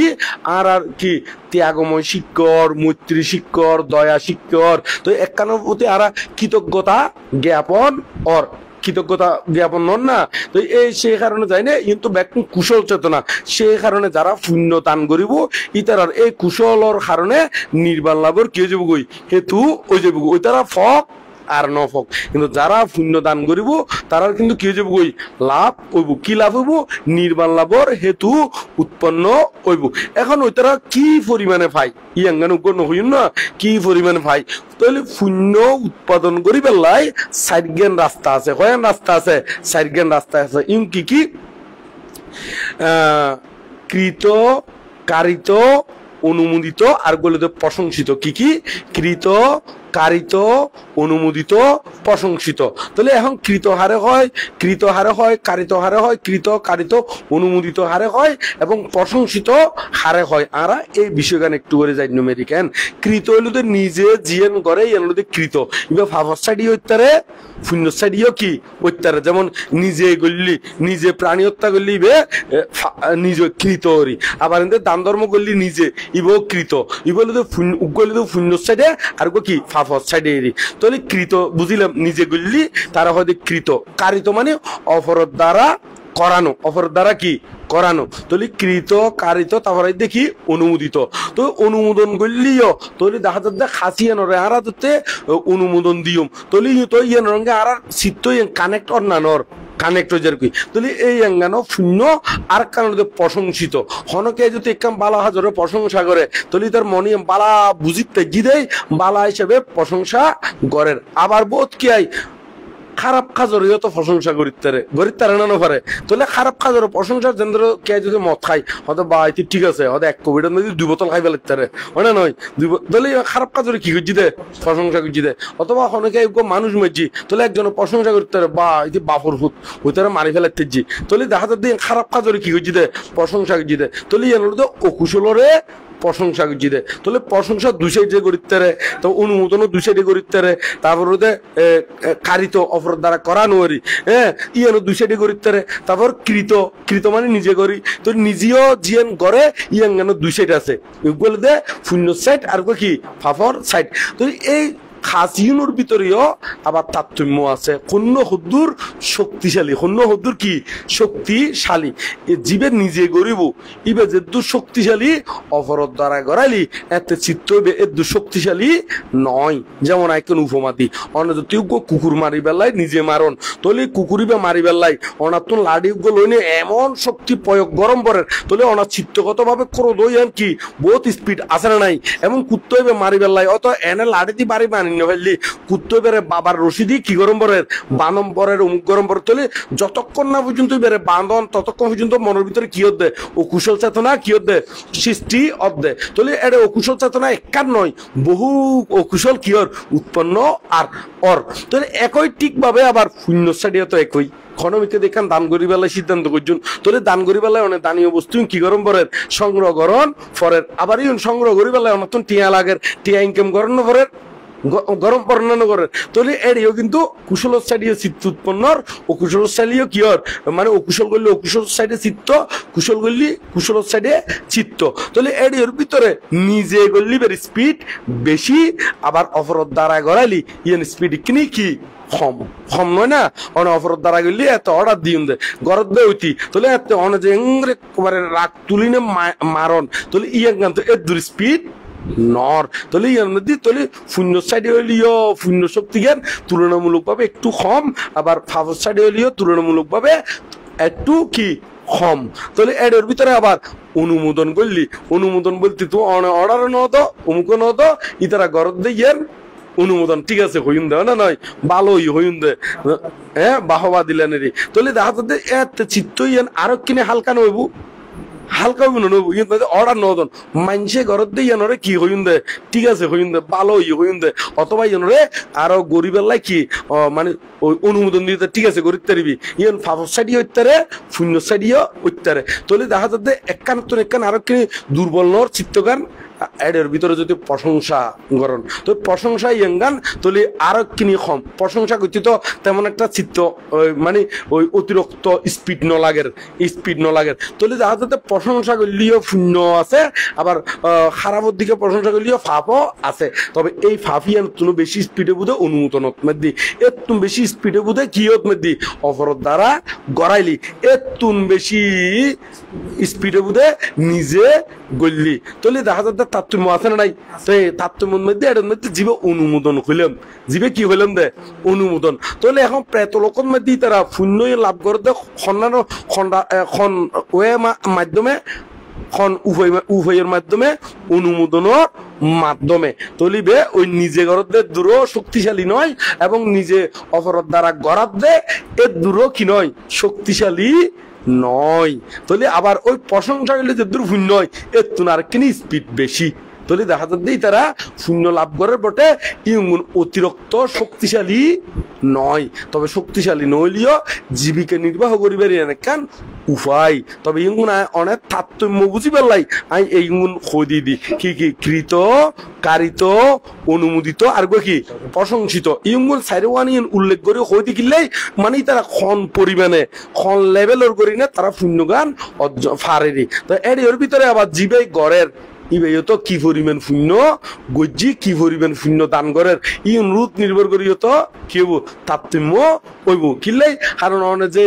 আর কি ত্যাগময় শিক্ষর মৈত্রী শিক্ষর দয়া শিক্ষর তো একখানের প্রতি আর কৃতজ্ঞতা জ্ঞাপন অর কৃতজ্ঞতা জ্ঞাপন নন না তো এই সেই কারণে যাই না কিন্তু ব্যক্তি কুশল চেতনা সেই কারণে যারা পুণ্য দান করিব ইতারার এই কুশলর কারণে নির্বাণ লাভর কে যাব গই হেতু ওই যাব ওই তারা ফক আর নফক কিন্তু যারা পুণ্য দান করিব তারা কিন্তু কি যাব গই লাভ হইব কি লাভ হইব নির্বাণ লাভর হেতু উৎপন্ন হইব এখন ওই তারা কি পরিমাণে পাই ইয়াঙ্গান উৎপন্ন হইম না কি পরিমাণে পাই তাহলে পুণ্য উৎপাদন করি পেলাই সাইডজ্ঞান রাস্তা আছে কয়েন রাস্তা আছে সাইডজ্ঞান রাস্তা আছে ইম কি কি কৃত কারিত অনুমোদিত আর বলে প্রশংসিত কি কি কৃত কারিত অনুমোদিত প্রশংসিত তাহলে এখন কৃত হারে হয় কারিত হারে হয় কৃত কারিত অনুমোদিত হারে হয় এবং প্রশংসিত হারে হয় আর এই বিষয়গান একটু করে যাই আমেরিকান কৃত হইল নিজে জিয়েন করে এগুলো কৃত এবার ফাফার সাইডি হইতারে শূন্য সাইডিও কি হইতারে যেমন নিজে গল্লি নিজে প্রাণী হত্যা করলি ইবে নিজে কৃত হরি আবার এদের দান ধর্ম করলি নিজে ইব কৃত ইবলে তো শূন্য সাইডে আর কি ফাফার সাইডে এরি তাহলে কৃত বুঝিলাম নিজে গল্লি তারা হয়তো কৃত কারিত মানে অপরের দ্বারা করানো অপরের দ্বারা কি করানো তাহলে কৃত কারিত তারপরে দেখি অনুমোদিত তো অনুমোদন করলিও তাহলে দেখা যাচ্ছে খাসিয়ানোরে আর অনুমোদন দিও তাহলে তো ইয়ান রঙে আর চিত্ত কানেক্ট অন্যান্যর কানেক্ট হয়ে যার কি তাহলে এই অঙ্গানো শূন্য আর কারণ প্রশংসিত হনকে যদি একদম বালা হাজারে প্রশংসা করে তাহলে তার মনে বালা বুঝিতে গিদেই বালা হিসেবে প্রশংসা করেন আবার বোধ কি আই খারাপ কাজেরও তো প্রশংসা গরিতে না পারে তাহলে খারাপ কাজের প্রশংসা যেন্দ্র কে যদি মদ খাই হয়তো বা ঠিক আছে হয়তো এক কোভিডের মধ্যে 2 বোতল খাই ফেলতে পারে হয় না নয় তাহলে খারাপ কাজের কি করছি দে প্রশংসা করছি দে অথবা অনেকে মানুষ মারছি তাহলে একজনের প্রশংসা করতে পারে বা এটি বাপর ভূত হইতে মারি ফেলাতেছি তাহলে দেখা যাচ্ছে খারাপ কাজের কি করছি দে প্রশংসা করছি দে তাহলে এগুলো তো অকুশলরে প্রশংসা করছি দে তাহলে প্রশংসা দুই সাইডে করিতে পারে তো অনুমোদনও দুই সাইডে করিতে পারে তারপরে কারিত অপর দ্বারা করানো আরি হ্যাঁ ইয়ানো দুই সাইডে করিতে পারে তারপর কৃত মানে নিজে করি তো নিজেও জিয়ান করে ইয়ান দুই সাইড আছে এগুলো দে শূন্য সাইড আর কি ফাফর সাইড তো এই খাসিউনোর ভিতরেও আবার তারতম্য আছে। কন্য হদ্দুর শক্তিশালী, কন্য হদ্দুর কি শক্তিশালী, এ জীবের নিজে গরিব ইবে যেদুর শক্তিশালী অপরত দ্বারা গড়াইলি এতে চিত্ত হইবে এদু শক্তিশালী নয়। যেমন আইকন উপমাতি অনেক কুকুর মারি বেলায় নিজে মারন তলে কুকুরিবে মারি বেলায় অনাতুন লাডি লইনে এমন শক্তি প্রয়োগ গরম পরের তলে অনার চিত্তগত ভাবে ক্রোধ হইয়ান কি বহুত স্পিড আছে না নাই। এবং কুত্ত হইবে মারি বেলায় অত এনে লাডি দি বাড়ি বানি ফেললি কুত্ত বেড়ে বাবার রশি দি কি গরম পরের বানম পরের অমুক গরম পরের তলে যতক্ষণ না পর্যন্ত বেড়ে বাঁধন ততক্ষণ পর্যন্ত মনের ভিতরে কি হতে ও কুশল চেতনা কি হতে সৃষ্টি অর্ধে তলে এর অকুশল চেতনা একার নয় বহু অকুশল কি হর উৎপন্ন আর অর তাহলে একই ঠিক ভাবে আবার শূন্য সাইডে তো একই খনমিকে দেখান দান করি বেলায় সিদ্ধান্ত করছুন তাহলে দান করি বেলায় অনেক দানীয় বস্তু কি গরম পরের সংগ্রহ করন ফরের আবার সংগ্রহ করি বেলায় অনেক টিয়া লাগের টিয়া ইনকাম করেন ফরের গরম বর্ণনা করে তাহলে এরিও কিন্তু কুশল সাইডীয় চিত্ত উৎপন্নর ও কুশল সাইডীয় কি হর মানে অকুশল করলে অকুশল সাইডে চিত্ত কুশল করলি কুশল সাইডে চিত্ত তাহলে এরিওর ভিতরে নিজে করলি বের স্পিড বেশি আবার অপরত দ্বারা গড়াইলি ইয়ান স্পিড কিনি কি কম কম নয় না অনেক অপরত দ্বারা গেলি এত অর্ডার দিন দে গরত দে উঠি তাহলে এত অনেক যে রাগ তুলি না মারন তাহলে ইয়ান কিন্তু এর দূর স্পিড নর তাহলে ইয়ার মধ্যে তাহলে শূন্য সাইডে হইলিও শূন্য শক্তি জ্ঞান তুলনামূলকভাবে একটু কম আবার ফাফর সাইডে হইলিও তুলনামূলকভাবে একটু কি কম তাহলে এর ভিতরে আবার অনুমোদন করলি অনুমোদন বলতে তো অর্ডার নতো অমুক নতো ইতারা গরত দিয়ে অনুমোদন ঠিক আছে হইন দে না নয় ভালোই হইন দে হ্যাঁ বাহবা দিলেন রে তাহলে দেখা যাচ্ছে এত চিত্ত ইয়ান আরো কিনে হালকা নইবু হালকা হইব না নবু অর্ডার নদন মানসে ঘরত দিয়ে ইয়ানরে কি হইন দে ঠিক আছে হইন দে ভালো হইন দে অথবা ইয়ানরে আরো গরিবের লাই কি মানে ওই অনুমোদন দিতে ঠিক আছে গরিব তারিবি ইয়ান ফাফর সাইডি হইতারে শূন্য সাইডিও হইতারে তাহলে দেখা যাচ্ছে একখান তো একখান আরো কি দুর্বল নর চিত্তগান এর ভিতরে যদি প্রশংসা করেন তো প্রশংসা ইয়াঙ্গান তাহলে আরো কিনি কম প্রশংসা করতে তো তেমন একটা চিত্ত মানে ওই অতিরিক্ত স্পিড ন লাগের তাহলে দেখা যাচ্ছে প্রশংসা করলেও শূন্য আছে আবার খারাপের দিকে প্রশংসা করলেও ফাফও আছে তবে এই ফাফিয়ান তুমি বেশি স্পিডে বুঝে অনুমোদন মেদি এর তুমি বেশি স্পিডে বুঝে কি হত মেদি অপরত দ্বারা গড়াইলি এর তুমি বেশি স্পিডে বুঝে নিজে গড়লি তাহলে দেখা যাচ্ছে তারতম্য আছে না নাই তো এই তারতম্যের মধ্যে এটার মধ্যে জীবে অনুমোদন হইলাম জীবে কি হইলাম দে অনুমোদন তাহলে এখন প্রেতলোকের মধ্যে তারা শূন্য লাভ করে দে খন্ডানো খন্ডা খন ওয়ে মাধ্যমে খন উভয়ের মাধ্যমে অনুমোদনের মাধ্যমে তলিবে ওই নিজে গড়ত দে দূর শক্তিশালী নয় এবং নিজে অপরত দ্বারা গড়াত দে এর দূর কি নয় শক্তিশালী নয় তাহলে আবার ওই প্রশংসা হইলে যে দূর শূন্য নয় এর তুনার কিনি স্পিড বেশি তাহলে দেখা যাচ্ছে তারা শূন্য লাভ করার বটে ইমন অতিরিক্ত শক্তিশালী নয় তবে শক্তিশালী নইলেও জীবিকা নির্বাহ করিবার কান উপায় তবে ইমন অনেক তারতম্য বুঝি পেলাই আই এইগুন খদি দি কি কি কৃত কারিত অনুমোদিত আর কি প্রশংসিত ইমন সাইরওয়ানি উল্লেখ করে খদি কিনলেই মানে তারা খন পরিমাণে খন লেভেলের করি না তারা শূন্য গান ফারেরি তো এর ভিতরে আবার জীবে গড়ের ইবে তো কি পরিমাণ শূন্য গজ্জি কি পরিমাণ শূন্য দান করের ই অনুরোধ নির্ভর করি তো কি হবো তারতম্য হইব কিনলেই কারণ অনেক যে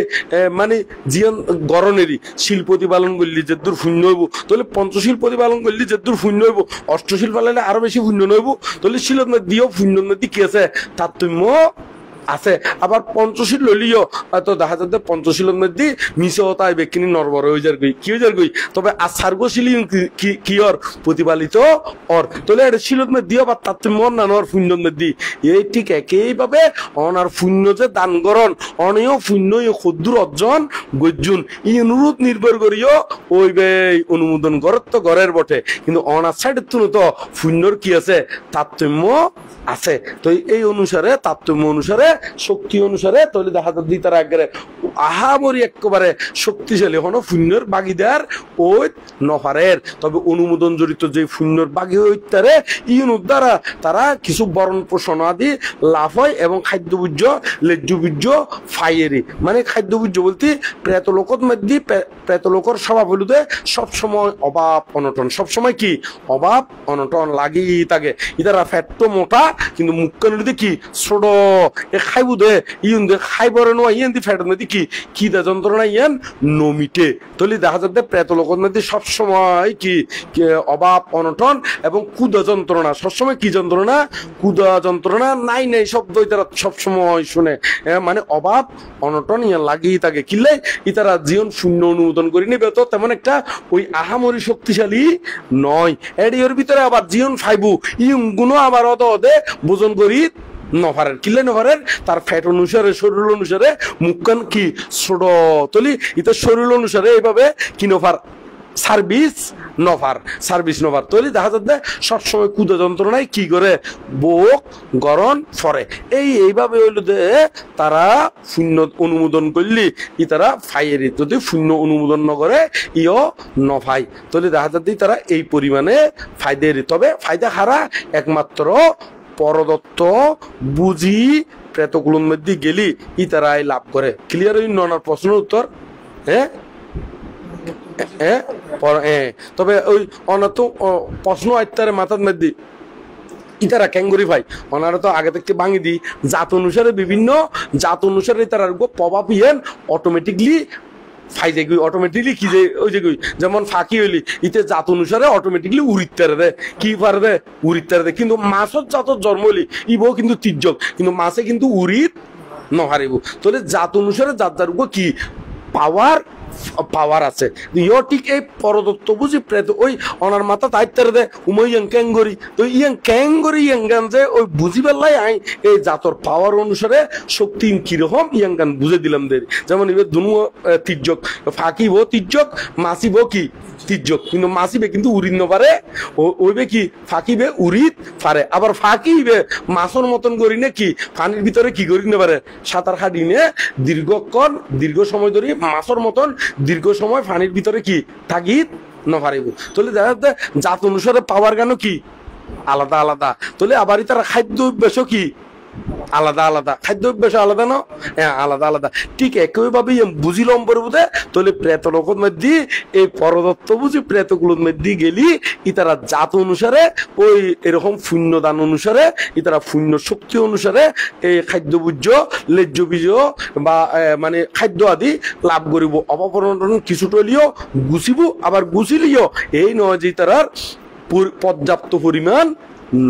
মানে জীবন গরনেরই শিল প্রতিপালন করলি যে দূর শূন্য হইব তাহলে পঞ্চশীল প্রতিপালন করলি যে দূর শূন্য হইব অষ্টশীল পালালে আরো বেশি শূন্য নইব তাহলে শিলত দিও শূন্য নদী কি আছে তারতম্য আছে আবার পঞ্চশীল লইলিও তো দেখা যাচ্ছে পঞ্চশীলের মধ্যে মিশতা ব্যক্তি নরবর হয়ে যার গই কি হয়ে যার গই তবে আসার্গশীলী কিয়র প্রতিপালিত অর তাহলে এটা শিলত মধ্যে আবার তারতম্য নানোর শূন্যর মধ্যে এই ঠিক একইভাবে অনার শূন্য যে দান করন অনেও শূন্য ক্ষুদ্র অর্জন গজ্জুন ই অনুরোধ নির্ভর করিও ওই বে অনুমোদন করত তো ঘরের বটে কিন্তু অনার সাইডের তো শূন্যর কি আছে তারতম্য আছে তো এই অনুসারে তারতম্য অনুসারে শক্তি অনুসারে তাহলে দেখা যাচ্ছে তারা একবারে আহামরি একেবারে শক্তিশালী হন শূন্যর বাগিদার ওই নফারের তবে অনুমোদন জড়িত যে শূন্যর বাগি হইতারে ইউনুর দ্বারা তারা কিছু বরণ পোষণ আদি লাভ হয় এবং খাদ্যবুজ্য লেজ্জবুজ্য ফাইয়েরি মানে খাদ্যবুজ্য বলতে প্রেতলোকত মধ্যে প্রেতলোকর স্বভাব হলুদে সবসময় অভাব অনটন সবসময় কি অভাব অনটন লাগি থাকে ইতারা ফ্যাটটো মোটা কিন্তু মুখকান কি ছোট এ খাইব দে ইউন দে খাইবর নয় ইয়ান দি ফ্যাটের মধ্যে কি দা যন্ত্রণা ইয়ান নমিটে তলি দেখা যাচ্ছে প্রেতলোকত মধ্যে সবসময় কি অভাব অনটন এবং কুদা যন্ত্রণা সবসময় কি যন্ত্রণা কুদা যন্ত্রণা নাই নাই শব্দ ইতারা সবসময় শুনে মানে অভাব অনটন ইয়ান লাগি থাকে কিলে ইতারা জীবন শূন্য অনুমোদন করে নিবে তো তেমন একটা ওই আহামরি শক্তিশালী নয় এর ভিতরে আবার জীবন ফাইবু ইউন গুণ আবার অদে বোজন করি নফারের কিলে নফারের তার ফ্যাট অনুসারে শরীর অনুসারে মুখকান কি ছোট তলি ইতার শরীর অনুসারে এইভাবে কি নফার সার্ভিস নফার তৈরি দেখা যাচ্ছে সবসময় কুদা যন্ত্রণায় কি করে বোক গরণ ফরে এইভাবে হইল যে তারা শূন্য অনুমোদন করলি ই তারা ফাইয়েরি যদি শূন্য অনুমোদন ন করে ইও নফাই তৈরি দেখা যাচ্ছে তারা এই পরিমাণে ফায়দেরি তবে ফায়দা হারা একমাত্র পরদত্ত বুঝি প্রেতগুলোর মধ্যে গেলি ই তারাই লাভ করে ক্লিয়ার হইল ননার প্রশ্নের উত্তর তবে ওই অনাথ প্রশ্ন আইতারে মাথার মধ্যে ইতারা ক্যাঙ্গুরি ভাই ওনারা তো আগে থেকে ভাঙি দি জাত অনুসারে বিভিন্ন জাত অনুসারে তারা প্রভাব ইয়েন অটোমেটিকলি ফাইজে গই অটোমেটিকলি কি যে ওই যে গই যেমন ফাঁকি হইলি ইতে জাত অনুসারে অটোমেটিকলি উড়িত্তারে দে কি পারবে উড়িত্তারে দে কিন্তু মাছর জাতর জন্ম হইলি ইবো কিন্তু তির্যক কিন্তু মাছে কিন্তু উড়িত নহারিব তাহলে জাত অনুসারে জাত যার কি পাওয়ার আছে ইয় ঠিক এই পরদত্ত বুঝি প্রেত ওই অনার মাথা তাইতারে দে উমই ইয়াং ক্যাঙ্গরি তো ইয়াং ক্যাঙ্গরি ইয়াঙ্গান যে ওই বুঝি বেলাই আই এই জাতর পাওয়ার অনুসারে শক্তি কিরকম ইয়াঙ্গান বুঝে দিলাম দে যেমন এবার দুনু তির্যক ফাঁকিব তির্যক মাসিব কি তির্যক কিন্তু মাসিবে কিন্তু উড়িন নপারে ওইবে কি ফাঁকিবে উড়িত পারে আবার ফাঁকিবে মাছর মতন করি না কি পানির ভিতরে কি করি না পারে সাঁতার খাটি নে দীর্ঘ সময় ধরে মাছর মতন দীর্ঘ সময় পানির ভিতরে কি থাকি নপারিব তাহলে দেখা যাচ্ছে জাত অনুসারে পাওয়ার কেন কি আলাদা আলাদা তাহলে আবার তারা খাদ্য অভ্যাস কি আলাদা খাদ্য অভ্যাস আলাদা না হ্যাঁ আলাদা ঠিক একইভাবে বুঝিলাম পরে তাহলে প্রেতলোকর মধ্যে এই পরদত্ত বুঝি প্রেতগুলোর মধ্যে গেলি ইতারা জাত অনুসারে ওই এরকম শূন্য দান অনুসারে ইতারা শূন্য শক্তি অনুসারে এই খাদ্য বুঝ লেজ্জ বীজ বা মানে খাদ্য আদি লাভ করিব অপরণ কিছু টলিও গুছিব আবার গুছিলিও এই নয় যে তারার পর্যাপ্ত পরিমাণ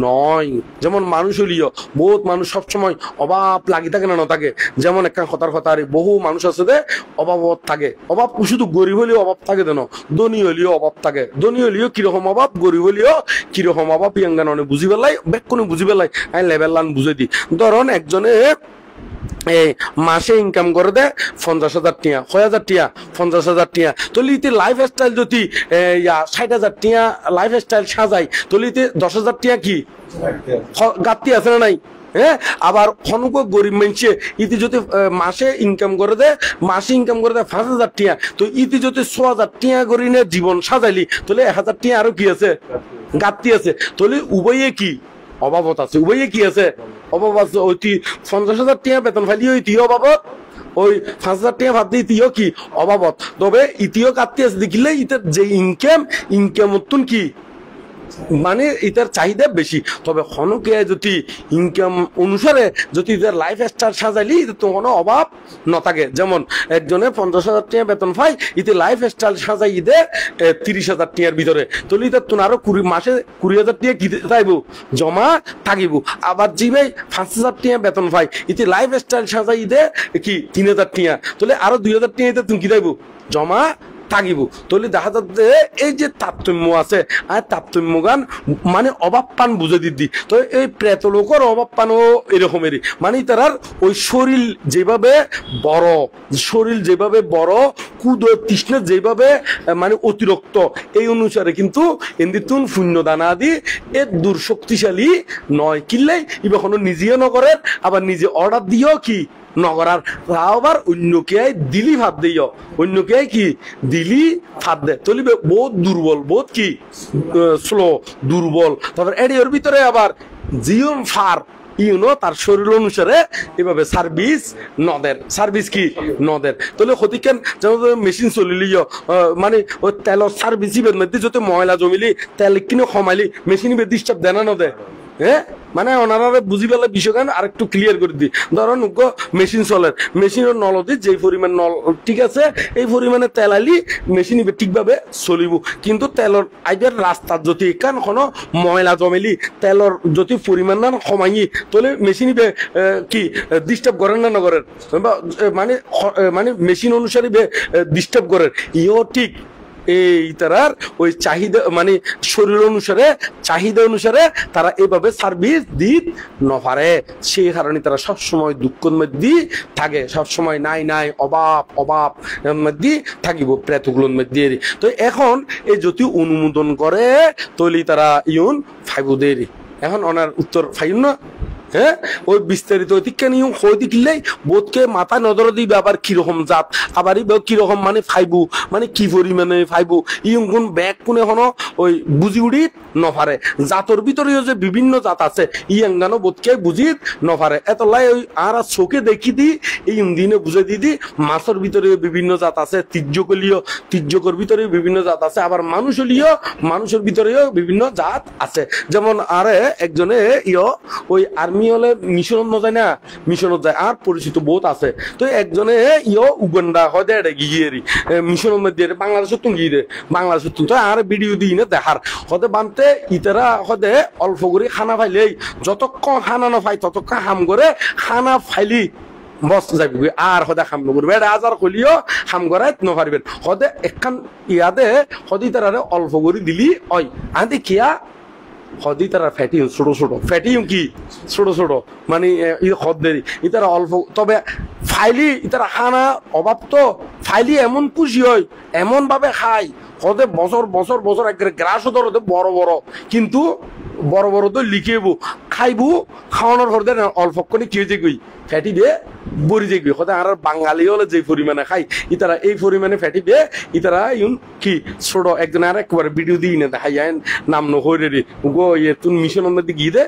নয় যেমন মানুষ হইলিও বহুত মানুষ সবসময় অভাব লাগি থাকে না থাকে যেমন একটা কথা আর বহু মানুষ আছে যে অভাব থাকে অভাব শুধু গরিব হলেও অভাব থাকে দেন ধনী হলেও অভাব থাকে ধনী হলেও কিরকম অভাব গরিব হলেও কিরকম অভাব ইয়াঙ্গান অনেক বুঝি পেলাই বেক্ষণে বুঝি পেলাই আমি লেভেল লান বুঝে দিই ধরুন একজনে এই মাসে ইনকাম করে দে 50,000 টিয়া 6,000 টিয়া 50,000 টিয়া তলি ইতে লাইফ স্টাইল যদি 60,000 টিয়া লাইফ স্টাইল সাজাই তলি ইতে 10,000 টিয়া কি গাত্তি আছে না নাই হ্যাঁ আবার খনক গরিব মানুষে ইতি যদি মাসে ইনকাম করে দে 5,000 টিয়া তো ইতি যদি 6,000 টিয়া করি নে জীবন সাজাইলি তাহলে 1,000 টিয়া আরো কি আছে গাত্তি আছে তাহলে উভয়ে কি অভাবত আছে উভয়ে কি আছে অভাব আছে ওই 50,000 টিয়া বেতন ফাইলি ওই তিও অভাবত ওই 5,000 টিয়া ভাত দিয়ে তিও কি অভাবত তবে ইতিও কাটতে আছে দেখিলে ইতার যে ইনকাম কি মানে এটার চাহিদা বেশি তবে খনকে যদি ইনকাম অনুসারে যদি লাইফ স্টাইল সাজাইলি তো কোনো অভাব না থাকে যেমন একজনে 50,000 টাকা বেতন পাই ইতে লাইফ স্টাইল সাজাই দে 30,000 টাকার ভিতরে তাহলে এটা তো আরো মাসে 20,000 টাকা কি চাইব জমা থাকিব আবার যে ভাই 5,000 টাকা বেতন পাই ইতে লাইফ স্টাইল সাজাই দে কি 3,000 টাকা তাহলে আরো 2,000 টাকা তুমি কি চাইব জমা থাকিব তলি দেখা যাচ্ছে এই যে তারতম্য আছে আর তারতম্য গান মানে অভাব পান বুঝে দিদি তো এই প্রেত লোকের অভাব পানও এরকমেরই মানে তারার ওই শরীর যেভাবে বড় কুদ তৃষ্ণা যেভাবে মানে অতিরিক্ত এই অনুসারে কিন্তু এন্দিতুন শূন্য দানা আদি এর দূর শক্তিশালী নয় কিনলেই এবার নিজেও নগরের আবার নিজে অর্ডার দিও কি নগরার তাও আবার অন্যকে দিলি ভাব দিও অন্যকে কি দিলি ভাব দে চলিবে বহুত দুর্বল বহুত কি স্লো দুর্বল তারপর এর ভিতরে আবার জিওন ফার তার শরীর অনুসারে এভাবে সার্ভিস কি নদের তাহলে ক্ষতিকেন যেমন মেশিন চলিলিও মানে ওই তেলের সার্ভিস মধ্যে যদি ময়লা জমিলি তেল কিনে কমাইলি মেশিন ডিস্টার্ব দেয় না নদে হ্যাঁ মানে ওনারা বুঝি পেলে বিষয়গান আর একটু ক্লিয়ার করে দিই ধরুন মেশিন চলে মেশিনের নলদি যে পরিমাণ নল ঠিক আছে এই পরিমাণে তেল আলি মেশিন ঠিকভাবে চলিব কিন্তু তেলের আইবার রাস্তার যদি এখান কোনো ময়লা জমেলি তেলের যদি পরিমাণ না কমাই তাহলে মেশিন কি ডিস্টার্ব করেন না নগরের মানে মানে মেশিন অনুসারে ডিস্টার্ব করেন ইও ঠিক এই তারার ওই চাহিদা মানে শরীর অনুসারে চাহিদা অনুসারে তারা এভাবে সার্ভিস দিতে না পারে সেই কারণে তারা সবসময় দুঃখের মধ্যে থাকে সবসময় নাই অভাব মধ্যে থাকিব প্রেতগুলোর মধ্যে তো এখন এই যদি অনুমোদন করে তৈলি তারা ইউন ফাইব দেরি এখন ওনার উত্তর ফাইন না হ্যাঁ ওই বিস্তারিত নিয়ে হয়ে দিলে বোধকে মাথা নজর দিবে আবার কিরকম জাত আবার কিরকম মানে ফাইবু মানে কি পরিমাণে ফাইবু ইউন ব্যাগ কোনে হনো ওই বুঝি উড়ি নফারে জাতর ভিতরেও যে বিভিন্ন জাত আছে ইয়াঙ্গানো বোধকে বুঝি নফারে এত লাই ওই আর চোখে দেখি দি এই দিনে বুঝে দি মাছের ভিতরেও বিভিন্ন জাত আছে তির্যকর ভিতরে বিভিন্ন জাত আছে আবার মানুষের ভিতরেও বিভিন্ন জাত আছে যেমন আরে একজনে ওই আর্মি হলে মিশনত যায় না মিশনত যায় আর পরিচিত বহুত আছে তো একজনে উগান্ডা হয়তো এটা গিয়ে মিশনের মধ্যে বাংলাদেশের তুন গিয়ে বাংলাদেশের তুন তো আর ভিডিও দিই না দেখার হতে বানতে ইতারা হতে অল্প করে খানা ফাইলেই যতক্ষণ খানা না ফাই ততক্ষণ হাম করে খানা ফাইলি বস যাবি আর হদে হাম নকরবে এটা আজার কলিও হাম করাই নপারিবেন হদে একখান ইয়াদে হদি তারারে অল্প করে দিলি ওই আদি কিয়া হদি তারা ফ্যাটিং ছোট ফ্যাটিং কি ছোট মানে হদ্দেরি ইতারা অল্প তবে ফাইলি ইতারা খানা অভাব তো ফাইলি এমন খুশি হয় এমন ভাবে খায় হদে বছর একবারে গ্রাস হতে বড় কিন্তু বড় তো লিখেবো খাইবো খাওয়ানোর হরদে অল্প করে কি হয়েছে কই ফ্যাটি দিয়ে বরি যাইবি হতে আর বাঙালি হলে যে পরিমাণে খাই ইতারা এই পরিমাণে ফ্যাটি দিয়ে ইতারা ইউন কি ছোট একজন আর একবারে ভিডিও দিই না দেখাই নাম নহরে রে গো ইয়ে তুন মিশনের মধ্যে গিয়ে দে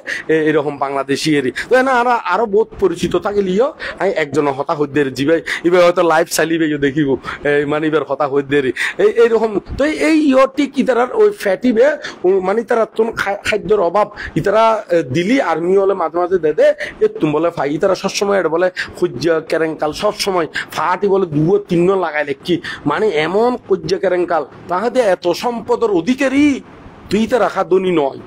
এরকম বাংলাদেশি এরি তো না আরো বহুত পরিচিত থাকিলিও আমি একজন হতা হদ্দের জিবাই এবার হয়তো লাইভ চালিবে দেখিব মানে এবার হতা হদ্দের এইরকম তো এই ঠিক ইতারার ওই ফ্যাটিবে মানে তারা তুন খাদ্যের অভাব ইতারা দিলি আর্মি হলে মাঝে দে তুম বলে ফাই ইতারা সবসময় এটা বলে খুজ্জা কেরেঙ্কাল সবসময় ফাটি বলে 2-3 লাগাইলে কি মানে এমন খুজ্জা কেরেঙ্কাল তাহাতে এত সম্পদের অধিকারী তুই তো রাখা ধনী নয়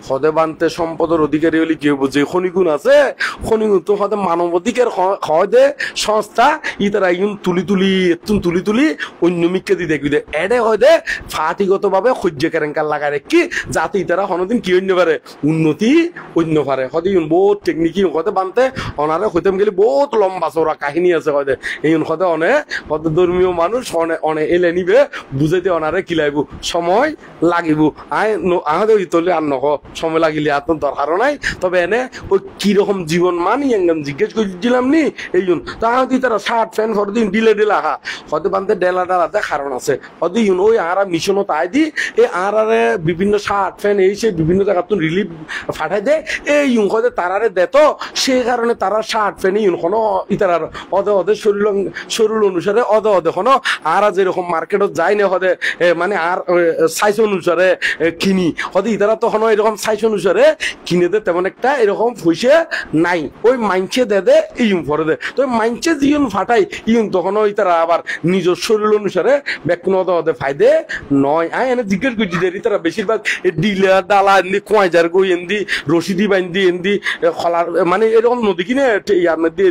হদে বানতে সম্পদের অধিকারী হলে কি হবো যে খনিগুণ আছে খনিগুণ তো হদে মানব অধিকার হদে সংস্থা ইতারা ইউন তুলি অন্য মিককে দিয়ে দেখবি এডে হদে ফাটিগত ভাবে সহ্য কেরেঙ্কার লাগাই রেখি যাতে ইতারা কোনোদিন কি অন্য পারে উন্নতি অন্য পারে হদে ইউন বহুত টেকনিকি হদে বানতে অনারে হইতাম গেলে বহুত লম্বা চৌড়া কাহিনী আছে হদে ইউন হদে হদে ধর্মীয় মানুষ অনে এলে নিবে বুঝাইতে অনারে কিলাইব সময় লাগিব আহদে ইতলে আর নহ সময় লাগিলে আপনার দরকারও নাই তবে এনে ওই কিরকম জীবন মানি একদম জিজ্ঞেস করছিলাম নি এই জন্য তাহলে তারা শার্ট প্যান্ট ফরদিন ডিলে হা হতে বান্ধে ডেলাতে কারণ আছে হতে ওই আরা মিশনও তাই দি এই আরারে বিভিন্ন শার্ট প্যান্ট এই সে বিভিন্ন জায়গা তো রিলিফ ফাটাই দেয় এই হতে তারারে দেত সেই কারণে তারা শার্ট প্যান্ট কোনো ইতারার অদে শরীর অনুসারে অদে কোনো আরা যেরকম মার্কেটত যায় না হতে মানে আর সাইজ অনুসারে কিনি হতে ইতারা তখন এরকম সাইজ অনুসারে কিনে দে তেমন একটা এরকম পয়সা নাই ওই মাইনছে দে ইউন পরে দে তো মাইনছে জিউন ফাটাই ইউন তখন ওই তারা আবার নিজের শরীর অনুসারে ব্যাকুন ফায়দে নয় এনে জিজ্ঞেস করছি দেরি তারা বেশিরভাগ ডিলা ডালা এমনি কোয়াইজার গই এমনি রশিদি বাইন্দি এমনি খলার মানে এরকম নদী কিনে ইয়ার মধ্যে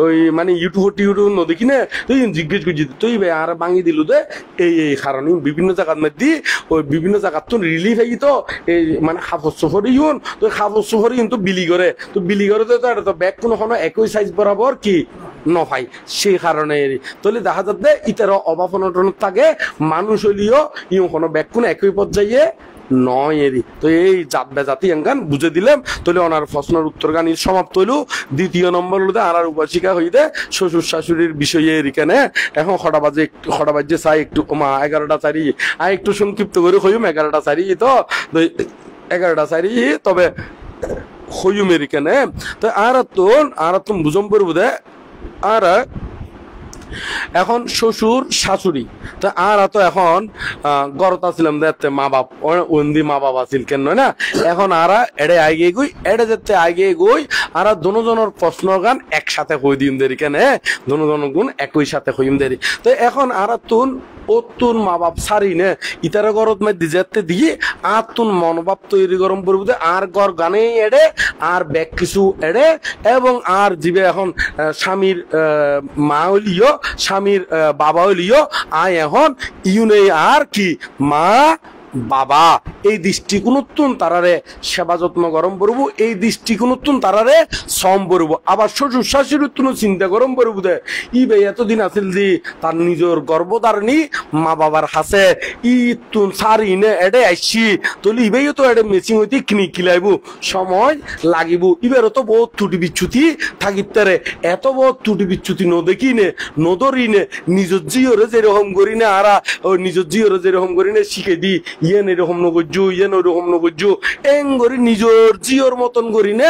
ওই মানে ইউটিউব নদী কিনে তুই জিজ্ঞেস করছি তুই আর ভাঙি দিলু দে এই কারণে বিভিন্ন জায়গার মধ্যে ওই বিভিন্ন জায়গার তো রিলিফ হয়ে তো এই মানে খাফর সফরি ইউন তো খাফর সফরি কিন্তু বিলি করে তো বিলি করে তো এটা তো ব্যাগ কোনো একই সাইজ বরাবর কি নফাই সেই কারণে তাহলে দেখা যাচ্ছে ইতার অভাব অনটন থাকে মানুষ হইলেও ইউ কোনো ব্যাগ কোনো একই পর্যায়ে নয় এরি তো এই জাত বেজাতি এঙ্গান বুঝে দিলাম তাহলে ওনার প্রশ্নের উত্তর গান সমাপ্ত হইল দ্বিতীয় নম্বর হলো আর উপাসিকা হইতে শ্বশুর শাশুড়ির বিষয়ে এরিখানে এখন খটা বাজে চাই একটু মা 11টা চারি একটু সংক্ষিপ্ত করে হইম 11টা চারি তো 11টা চারি তবে হইম এরিখানে তো আর তুমি বুঝম পড়বো দে আর এখন শ্বশুর শাশুড়ি তো আর তো এখন গরতা ছিলাম দেখতে মা বাপ ওন্দি মা বাবা ছিল কেন না এখন আর এড়ে আগে গই এড়ে যেতে আগে গই আর দুজনের প্রশ্ন গান একসাথে হই দিন দেরি কেন দুজন গুণ একই সাথে হইম দেরি তো এখন আর তুন ওতুন মা বাপ সারি নে ইতারা গরত মধ্যে যেতে দিয়ে আর তুন মনোভাব তৈরি গরম পড়বো আর গর গানে এড়ে আর ব্যাগ কিছু এড়ে এবং আর জীবে এখন স্বামীর মা হলিও স্বামীর বাবা হলিও আয় এখন ইউনে আর কি মা বাবা এই দৃষ্টিকোণতুন তারারে সেবা যত্ন গরম করবো এই দৃষ্টিকোণতুন তারারে শ্রম করবো আবার শ্বশুর শাশুড়ির তুন চিন্তা গরম করবো দে ই বে এতদিন আছিল যে তার নিজের গর্ভধারণী মা বাবার হাসে ই তুন সারি নে এডে আইসি তলি ইবেই তো এডে মেচিং হইতে কিনি কিলাইবো সময় লাগিব ইবেরও তো বহুত ত্রুটি বিচ্যুতি থাকিতারে এত বহুত ত্রুটি বিচ্যুতি নদেখি নে নদরি নে নিজের জিওরে যেরকম করি না আর ওই নিজের জিওরে যেরকম করি না শিখে দি ইয়েন এরকম নগজ্জু ইয়েন ওরকম নগজ্জু এং করি নিজের জিওর মতন করি না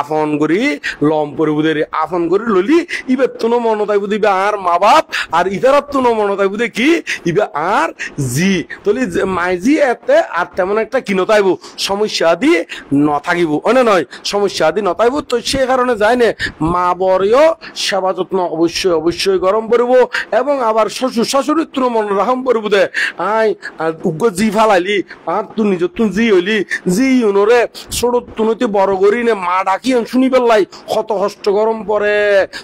আপন করি লম পরিবুদের আপন করি ললি ইবে তুনো মনতাই বুঝিবে আর মা বাপ আর ইতারাত তুনো মনতাই বুঝে কি ইবে আর জি তলি মাইজি এতে আর তেমন একটা কিনতাইব সমস্যা আদি নথাকিব অনে নয় সমস্যা আদি নথাইব তো সে কারণে যায় না মা বরেও সেবা যত্ন অবশ্যই গরম করব এবং আবার শ্বশুর শাশুড়ির তুনো মন রাখম করবো দে আই উগ্র জি ফালাইলি আর তুই নিজের তুই জি হইলি জি উনরে ছোট তুনতি বড় করি নে মা ডাকি শুনি পেলাই কত কষ্ট গরম পরে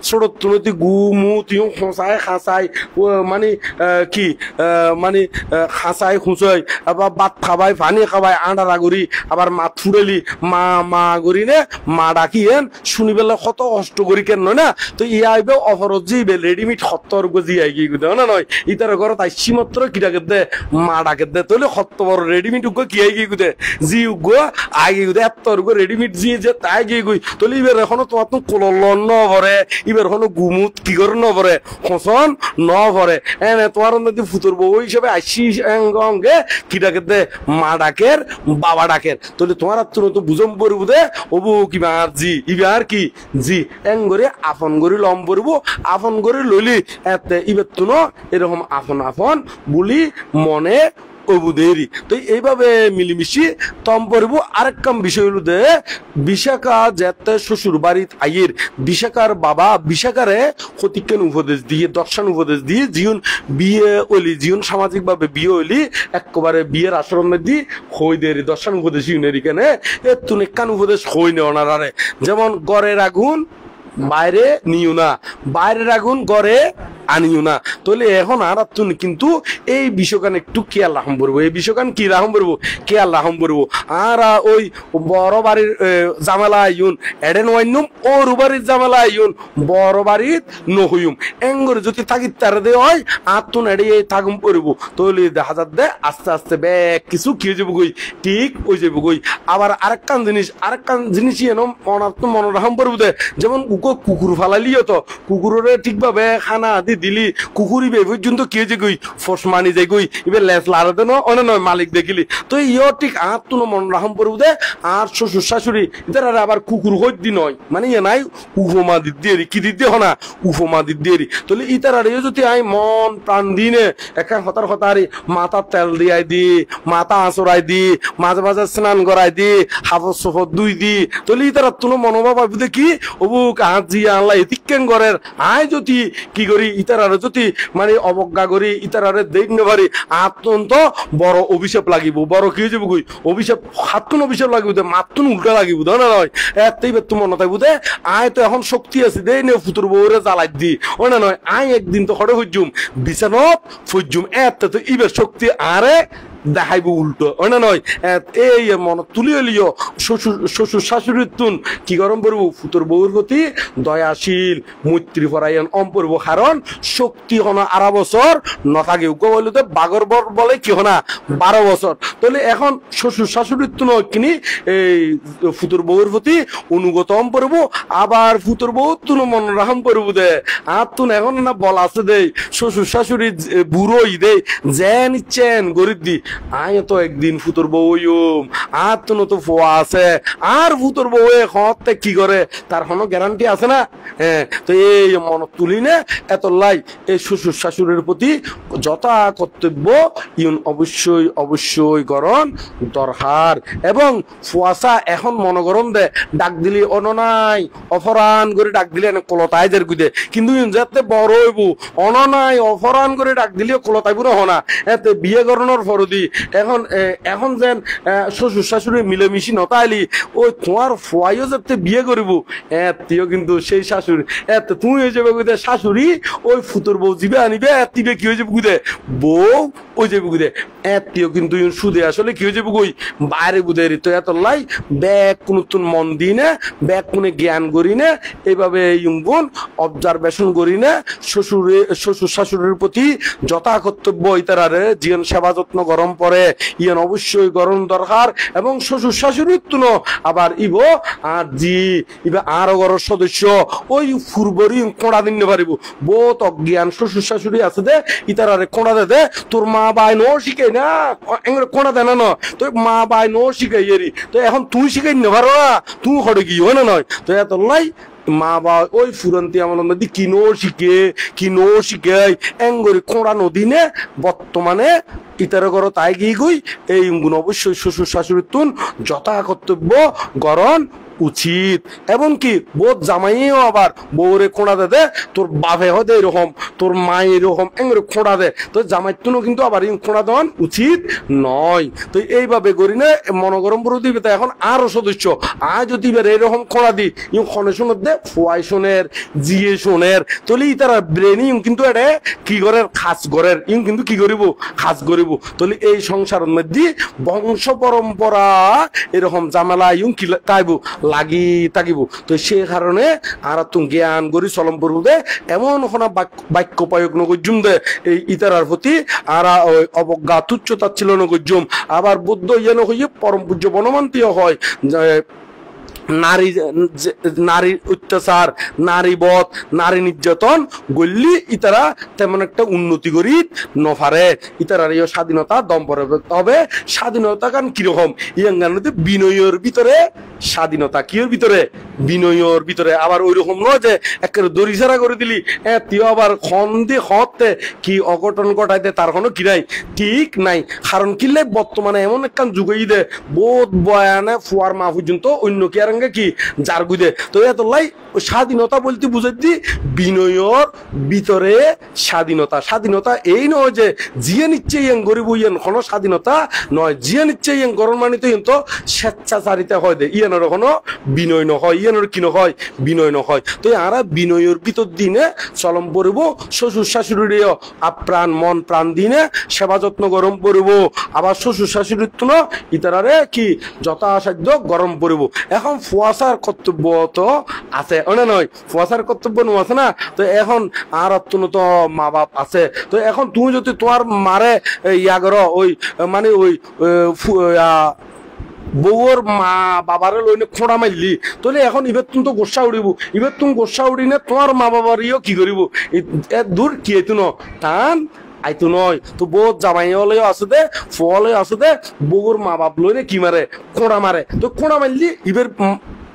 ছোট তুনতি গু মু তিও খোঁচাই খাঁচাই মানে কি মানে খাঁচাই খুঁচাই আবার ভাত খাবাই পানি খাবাই আন্ডারা করি আবার মা থুড়েলি মা মা করি নে মা ডাকি এন শুনি পেলাই কত কষ্ট করি কেন নয় না তো ই আইবে অফরত জিবে রেডিমেড সত্তর গজি আইগি গুদে না নয় ইতার ঘরত আইসি মাত্র কিটাকে দে মা ডাকে দে তলে সত্য বড় রেডিমেড উগ্র কি আইগি গুদে জি উগ্র আইগি গুদে এত উগ্র রেডিমেড জি যে তাই গিয়ে গুই তলে ইবের এখনো তোমার তো কলন ন ভরে ইবের এখনো গুমুত কি করে ন ভরে খসন ন ভরে এনে তোমার যদি ফুতুর বউ হিসেবে আইসি অঙ্গে কিটাকে দে মা ডাকের বাবা ডাকের তলে তোমার তো বুঝম পড়বো দে ওবু কিবা আর জি ইবে আর কি জি এং করে আপন করে লম পড়বো আপন করে লইলি এতে ইবের তুনো এরকম আপন আপন বলি মনে অবুদেরি তো এইভাবে মিলিমিশি তম পড়বো আরেক কাম বিষয় হলো দে বিশাখা যেতে শ্বশুর বাড়ির আইয়ের বিশাখার বাবা বিশাখারে ক্ষতিজ্ঞান উপদেশ দিয়ে দর্শন উপদেশ দিয়ে জীবন বিয়ে হইলি জীবন সামাজিক ভাবে বিয়ে হইলি একেবারে বিয়ের আশ্রমের দিয়ে হই দেরি দর্শন উপদেশ ইউনের এখানে এ তুনে কান উপদেশ হই নে ওনারে যেমন গড়ের আগুন বাইরে নিও না বাইরের আগুন গড়ে আনিও না তাহলে এখন আর তুমি কিন্তু এই বিষয়খান একটু খেয়াল রাখম পড়বো এই বিষয়খান কি রাখম পড়বো খেয়াল রাখম পড়বো আর ওই বড় বাড়ির জামেলা আইন এডেন ওয়াইনুম ওর বাড়ির জামেলা আইন বড় বাড়ির নহইম এঙ্গর যদি থাকি তার দে হয় আর তুন এড়ে থাকুম পড়বো তাহলে দেখা যাচ্ছে আস্তে আস্তে ব্যাগ কিছু খেয়ে যাবো গই ঠিক ওই যাবো গই আবার আরেকখান জিনিস এনো মনে রাখম পড়বো দে যেমন কুকুর ফালালিও তো কুকুরের ঠিকভাবে খানা আদি দিলি কুকুর উড়িবে পর্যন্ত কে যে গই ফোর্স মানি যে গই এবার লেস লাড়াতে অনে নয় মালিক দেখিলি তো ইয় ঠিক আর তুনো মন রাখম পড়ব দে আর শ্বশুর শাশুড়ি এদের আবার কুকুর হদ্দি নয় মানে ইয়ে নাই উপমা দিদি কি দিদি হনা উপমা দিদি তাহলে ইতার আর যদি আই মন প্রাণ দিনে একা হতার হতারি মাথার তেল দিয়াই দি মাথা আঁচড়াই দি মাঝে মাঝে স্নান করাই দি হাফর সফর দুই দি তাহলে ইতার তুনো মনোভাব ভাববে কি অবুক আজি আল্লাহ এতিকেন করের আয় যদি কি করি ইতার আর যদি মানে অবজ্ঞা করি ইতার আরে দেখতে পারি আত্মন্ত বড় অভিশাপ লাগিব বড় কি হয়ে যাবো কই অভিশাপ হাতকুন অভিশাপ লাগিব মাতুন উল্টা লাগিব না নয় এতেই তোমার নতাই বুঝে আয় তো এখন শক্তি আছে দেই নে ফুতুর বউরে জ্বালাই দি ও না নয় আয় একদিন তো খড়ে হইজুম বিছানত ফুজুম এত তো ইবের শক্তি আরে দেখাইব উল্টো না নয় এই মন তুলি লিও শ্বশুর শাশুড়ির তুন কি গরম পড়বো ফুতুর বউর প্রতি দয়াশীল মৈত্রী ফরাইন অম পড়বো কারণ শক্তি হনা 12 বছর নথাকে বললো তো বাগর বর বলে কি হনা 12 বছর তাহলে এখন শ্বশুর শাশুড়ির তুন কিনি এই ফুতুর বউর প্রতি অনুগত অম পড়বো আবার ফুতুর বউ তুন মন রাখম পড়বো দে আর তুন এখন না বল আছে দে শ্বশুর শাশুড়ি বুড়োই দে যেন ইচ্ছেন গরিব দি আয় তো একদিন ফুতুর বউম আর তো ফোয়া আছে আর ফুতুর বউ হতে কি করে তার কোনো গ্যারান্টি আছে না হ্যাঁ তো এই মন তুলি নে এত লাই এই শ্বশুর শাশুড়ির প্রতি যথা কর্তব্য ইউন অবশ্যই অবশ্যই গরম দরকার এবং ফুয়াশা এখন মনগরম দে ডাক দিলি অননাই অফরান করে ডাক দিলে কলতাইদের গুদে কিন্তু যাতে বড় হইব অননাই অফরান করে ডাক দিলে কলতাইব না হনা এতে বিয়ে করানোর ফরদি এখন এখন যেন শ্বশুর শাশুড়ি মিলেমিশি নতাইলি ওই তোমার ফুয়াইও যাতে বিয়ে করিব এতিও কিন্তু সেই শাশুড়ি এতে তুমি হয়ে যাবে গুদে শাশুড়ি ওই ফুতুর বউ জিবে আনিবে এতিবে কি হয়ে যাবে গুদে বউ ওই যাবে গুদে এতিও কিন্তু সুদে আসলে কি হয়ে যাবে কই বাইরে গুদে তো এত লাই ব্যাগ কোনো তুন মন দিই না ব্যাগ কোনো জ্ঞান করি না এইভাবে ইউগুন অবজারভেশন করি না শ্বশুর শাশুড়ির প্রতি যথা কর্তব্য ইতারারে জীবন সেবা যত্ন গরম পরে ইয়ান অবশ্যই গরম দরকার এবং শ্বশুর শাশুড়ির তুনো আবার ইবো আর জি ইবা আরো ঘরের সদস্য ওই ফুরবরি কোড়া দিন পারিব বহুত অজ্ঞান শ্বশুর শাশুড়ি আছে দে ইতারারে কোড়া দে তোর মা বাই নো শিখে না কোড়া দেয় না তো মা বাই নো শিখাই এরি তো এখন তুই শিখাই নেবারো না তুই হরে কি হয় না নয় তো এত লাই মা বা ওই ফুরন্তি আমার নদী কিনো শিখে এঙ্গরি কোড়া নদী নে বর্তমানে ইতার ঘর তাই গিয়ে গই এই গুণ অবশ্যই শ্বশুর শাশুড়ির তুন যথা কর্তব্য গরণ উচিত এবং কি বোধ জামাইও আবার বউরে খোঁড়া দে তোর বাপে হদে এরকম তোর মা এরকম এঙ্গরে খোঁড়া দে তো জামাই তুনো কিন্তু আবার খোঁড়া দেওয়ান উচিত নয় তো এইভাবে করি না মনোগরম করে দিবে তো এখন আরো সদস্য আজ যদি এরকম খোঁড়া দি ইউ খনে শোনের দে ফোয়াই শোনের জিয়ে শোনের তাহলে তারা ব্রেনি কিন্তু এটা কি করে খাস করের ইউ কিন্তু কি করিব খাস করিব তাহলে এই সংসারের মধ্যে বংশ পরম্পরা এরকম জামেলা ইউ কি তাইব লাগি থাকিব তো সেই কারণে আর তুমি জ্ঞান গরি চলম পড়ব দে এমন কোন বাক্য প্রয়োগ নগজুম দে এই ইতারার প্রতি আর অবজ্ঞা তুচ্ছতা ছিল নগজুম আবার বুদ্ধ ইয়ে হইয়ে পরম পূজ্য বনমান্তীয় হয় নারী অত্যাচার নারী বধ নারী নির্যাতন গল্লি ইতারা তেমন একটা উন্নতি করি নফারে ইতারার এই স্বাধীনতা দম পরে তবে স্বাধীনতা কারণ কিরকম ইয়াঙ্গানোতে বিনয়ের ভিতরে স্বাধীনতা কির ভিতরে বিনয়ের ভিতরে আবার ওই রকম নয় যে একেবারে দড়ি ছাড়া করে দিলি তুই আবার খন্দে হতে কি অঘটন ঘটাইতে তার কোনো কি নাই ঠিক নাই কারণ কিলে বর্তমানে এমন একটা যুগই দে বোধ বয়ানে ফুয়ার মা পর্যন্ত অন্য কি আর কি যার গুদে তো এত লাই স্বাধীনতা বলতে বুঝাই দি বিনয়ের ভিতরে স্বাধীনতা এই নয় যে জিয়ে নিচ্ছে ইয়েন গরিব ইয়েন কোনো স্বাধীনতা নয় জিয়ে নিচ্ছে ইয়েন গরম মানিত ইয়েন তো স্বেচ্ছাচারিতা হয় দে ইয়েনের কোনো বিনয় নহয় ইয়েনের কি নহয় বিনয় নহয় তো আরা বিনয়ের ভিতর দিনে চলম পড়ব শ্বশুর শাশুড়ির আপ্রাণ মন প্রাণ দিনে সেবা যত্ন গরম পড়ব আবার শ্বশুর শাশুড়ির তো ইতারারে কি যথাসাধ্য গরম পড়ব এখন ফুয়াশার কর্তব্য তো আছে না নয় ফুয়াশার কর্তব্য নো আছে না তো এখন আর তো মা বাপ আছে তো এখন তুমি যদি তোমার মারে ইয়া করো ওই মানে ওই বউর মা বাবারে লইনে খোঁড়া মারলি তাহলে এখন ইবের তুমি তো গোসা উড়িব ইবের তুমি গোসা উড়ি না তোমার মা বাবার ইও কি করিব দূর কি এতো ন টান আইতো নয় তো বহুত জামাই হলেও আছে দে ফলেও আছে দে বউর মা বাপ লইনে কি মারে খোঁড়া মারে তো খোঁড়া মারলি ইবের